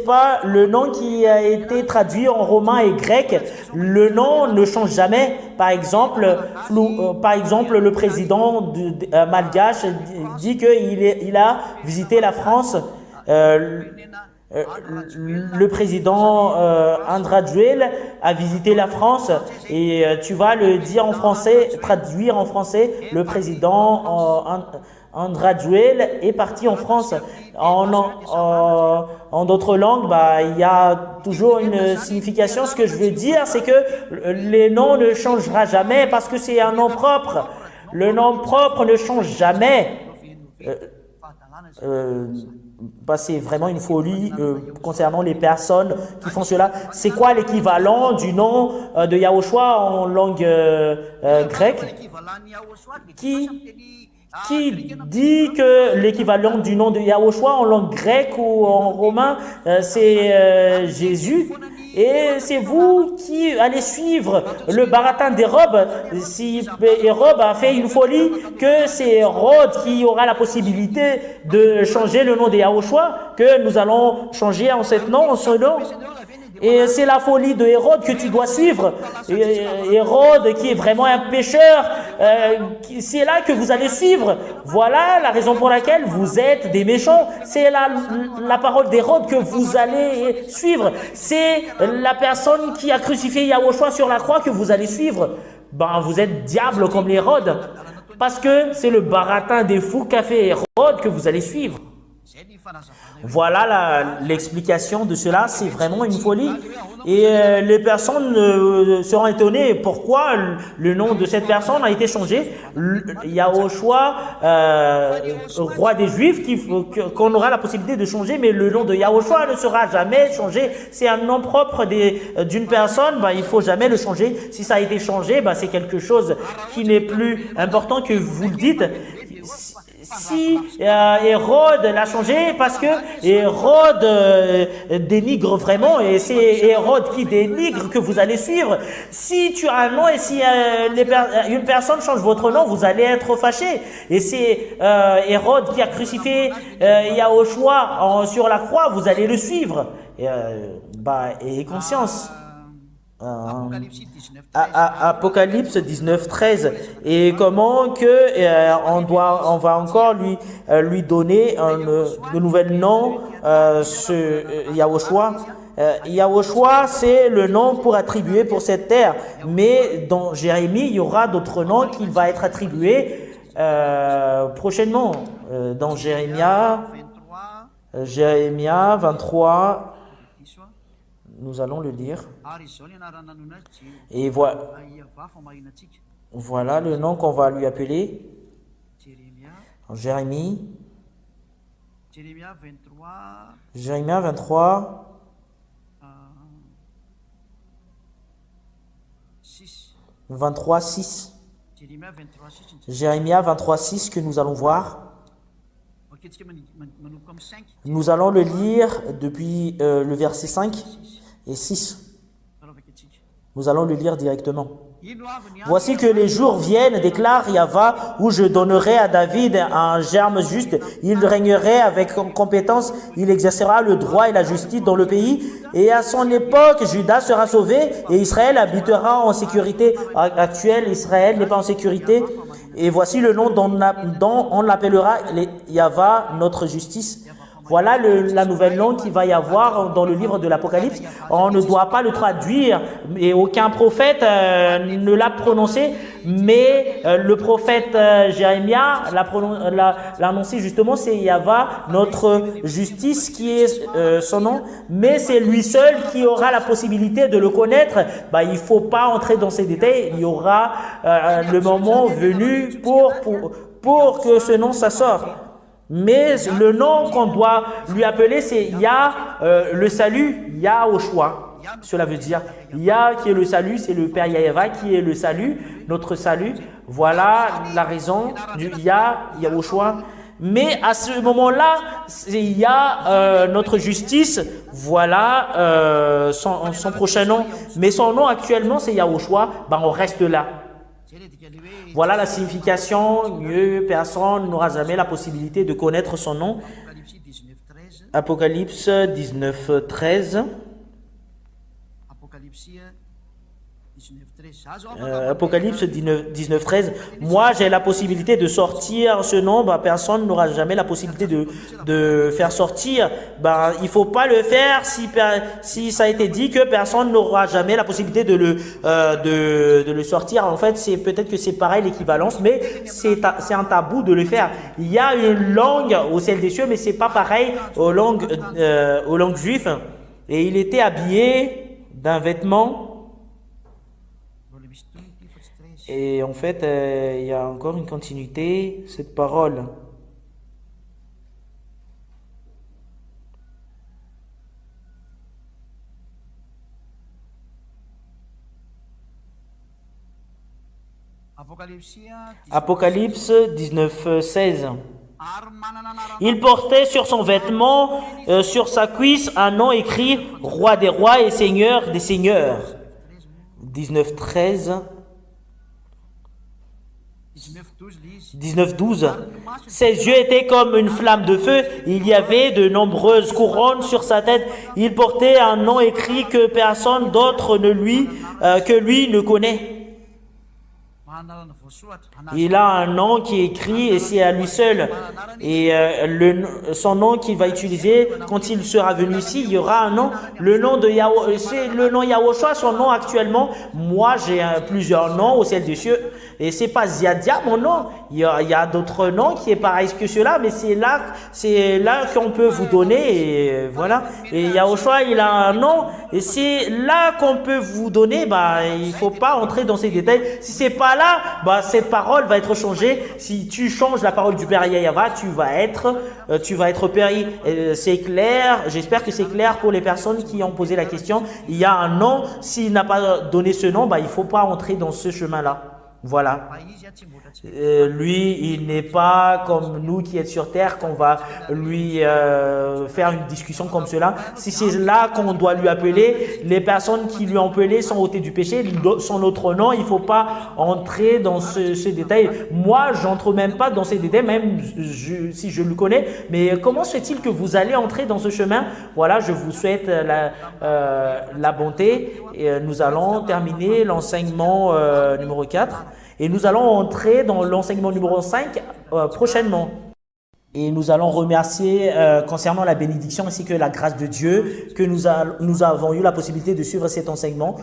pas le nom qui a été traduit en romain et grec. Le nom ne change jamais. Par exemple, le président malgache dit qu'il a visité la France. Le président Andradjuel a visité la France et tu vas le dire en français, traduire en français, le président Andradjuel est parti en France. En d'autres langues, il y a toujours une signification. Ce que je veux dire, c'est que les noms ne changera jamais parce que c'est un nom propre. Le nom propre ne change jamais. C'est vraiment une folie concernant les personnes qui font cela. C'est quoi l'équivalent du nom de Yahushua en langue grecque? Qui dit que l'équivalent du nom de Yahushua en langue grecque ou en romain, c'est Jésus? Et c'est vous qui allez suivre le baratin d'Hérode. Si Hérode a fait une folie, que c'est Hérode qui aura la possibilité de changer le nom de Yahushua, que nous allons changer en ce nom. Et c'est la folie de Hérode que tu dois suivre. Hérode qui est vraiment un pécheur, c'est là que vous allez suivre. Voilà la raison pour laquelle vous êtes des méchants. C'est la parole d'Hérode que vous allez suivre. C'est la personne qui a crucifié Yahushua sur la croix que vous allez suivre. Vous êtes diable comme l'Hérode. Parce que c'est le baratin des fous qu'a fait Hérode que vous allez suivre. Voilà l'explication de cela, c'est vraiment une folie. Et les personnes seront étonnées pourquoi le nom de cette personne a été changé. Yahushua, roi des Juifs, qu'on aura la possibilité de changer, mais le nom de Yahushua ne sera jamais changé. C'est un nom propre d'une personne, il faut jamais le changer. Si ça a été changé, c'est quelque chose qui n'est plus important que vous le dites. Si Hérode l'a changé, parce que Hérode dénigre vraiment, et c'est Hérode qui dénigre que vous allez suivre. Si tu as un nom et si une personne change votre nom, vous allez être fâché. Et c'est Hérode qui a crucifié Yahushua sur la croix, vous allez le suivre. Ayez conscience. Apocalypse 19, 13. Et comment que on va encore lui donner de nouveaux noms, ce Yahushua. Yahushua, c'est le nom pour attribuer pour cette terre. Mais dans Jérémie, il y aura d'autres noms qui va être attribués prochainement. Dans Jérémia 23. Nous allons le lire. Et voilà le nom qu'on va lui appeler. Jérémie 23. 23, 6. Jérémia 23, 6 que nous allons voir. Nous allons le lire depuis le verset 5 et 6. Nous allons le lire directement. Voici que les jours viennent, déclare Yahva, où je donnerai à David un germe juste. Il régnerait avec compétence, il exercera le droit et la justice dans le pays. Et à son époque, Juda sera sauvé et Israël habitera en sécurité. Actuelle, Israël n'est pas en sécurité. Et voici le nom dont on l'appellera Yahva, notre justice. Voilà la nouvelle langue qu'il va y avoir dans le livre de l'Apocalypse. On ne doit pas le traduire et aucun prophète ne l'a prononcé, mais le prophète Jérémia l'a annoncé justement, c'est Yahva, notre justice qui est son nom, mais c'est lui seul qui aura la possibilité de le connaître. Il ne faut pas entrer dans ces détails, il y aura le moment venu pour que ce nom s'assorte. Mais le nom qu'on doit lui appeler, c'est le salut, Yahushua. Cela veut dire Yah qui est le salut, c'est le Père Yahweh qui est le salut, notre salut. Voilà la raison du Yah, Yahushua. Mais à ce moment-là, il y a notre justice, voilà son prochain nom. Mais son nom actuellement, c'est Yahushua, ben on reste là. Voilà la signification, personne n'aura jamais la possibilité de connaître son nom. Apocalypse 19, 13. Apocalypse 19, 13. Moi, j'ai la possibilité de sortir ce nom. Ben, personne n'aura jamais la possibilité de faire sortir. Ben, il ne faut pas le faire si ça a été dit que personne n'aura jamais la possibilité de le sortir. En fait, c'est peut-être que c'est pareil l'équivalence, mais c'est un tabou de le faire. Il y a une langue au ciel des cieux, mais c'est pas pareil aux langues juives. Et il était habillé d'un vêtement. Et en fait, il y a encore une continuité, cette parole. Apocalypse 19, 16. Il portait sur son vêtement, sur sa cuisse, un nom écrit « Roi des rois et Seigneur des seigneurs ». 19, 13. 19, 12. Ses yeux étaient comme une flamme de feu. Il y avait de nombreuses couronnes sur sa tête. Il portait un nom écrit que personne d'autre que lui ne connaît. Il a un nom qui est écrit et c'est à lui seul. Et son nom qu'il va utiliser quand il sera venu ici, il y aura un nom. Le nom de Yahweh, c'est le nom Yahushua, son nom actuellement. Moi, j'ai plusieurs noms au ciel des cieux. Et c'est pas Ziadia, mon nom. Il y a d'autres noms qui est pareil que cela, mais c'est là qu'on peut vous donner. Et voilà. Et Yahushua, il a un nom. Et c'est là qu'on peut vous donner. Bah, il faut pas entrer dans ces détails. Si c'est pas là, bah, cette parole va être changée. Si tu changes la parole du Père Yahweh, tu vas être péri. C'est clair. J'espère que c'est clair pour les personnes qui ont posé la question. Il y a un nom. S'il n'a pas donné ce nom, bah, il faut pas entrer dans ce chemin-là. Voilà. Lui, il n'est pas comme nous qui sommes sur terre, qu'on va lui faire une discussion comme cela. Si c'est là qu'on doit lui appeler, les personnes qui lui ont appelé sont ôtées du péché, son autre nom, il ne faut pas entrer dans ce détail. Moi, j'entre même pas dans ces détails, même si je le connais. Mais comment se fait-il que vous allez entrer dans ce chemin? Voilà, je vous souhaite la bonté. Et nous allons terminer l'enseignement numéro 4. Et nous allons entrer dans l'enseignement numéro 5 prochainement. Et nous allons remercier concernant la bénédiction ainsi que la grâce de Dieu que nous avons eu la possibilité de suivre cet enseignement.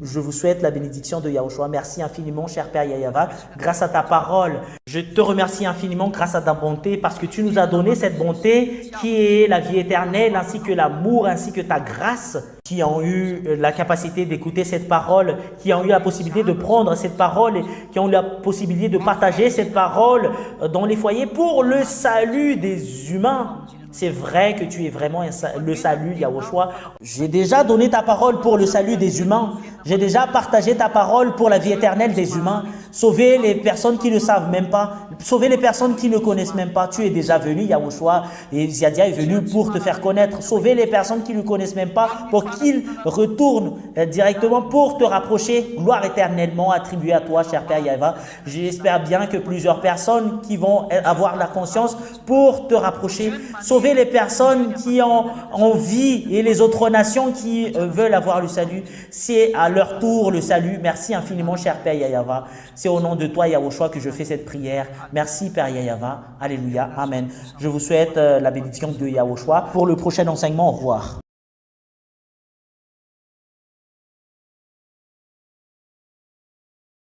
Je vous souhaite la bénédiction de Yahushua. Merci infiniment, cher Père Yahweh, grâce à ta parole. Je te remercie infiniment grâce à ta bonté parce que tu nous as donné cette bonté qui est la vie éternelle ainsi que l'amour ainsi que ta grâce, qui ont eu la capacité d'écouter cette parole, qui ont eu la possibilité de prendre cette parole, et qui ont eu la possibilité de partager cette parole dans les foyers pour le salut des humains. C'est vrai que tu es vraiment le salut, Yahushua. J'ai déjà donné ta parole pour le salut des humains. J'ai déjà partagé ta parole pour la vie éternelle des humains. Sauver les personnes qui ne savent même pas. Sauver les personnes qui ne connaissent même pas. Tu es déjà venu, Yahushua. Et Ziadia est venu pour te faire connaître. Sauver les personnes qui ne connaissent même pas pour qu'ils retournent directement pour te rapprocher. Gloire éternellement attribuée à toi, cher Père Yahweh. J'espère bien que plusieurs personnes qui vont avoir la conscience pour te rapprocher. Sauver les personnes qui ont envie et les autres nations qui veulent avoir le salut. C'est à leur tour le salut. Merci infiniment, cher Père Yahweh. C'est au nom de toi, Yahushua, que je fais cette prière. Merci, Père Yahweh. Alléluia. Amen. Je vous souhaite la bénédiction de Yahushua. Pour le prochain enseignement, au revoir.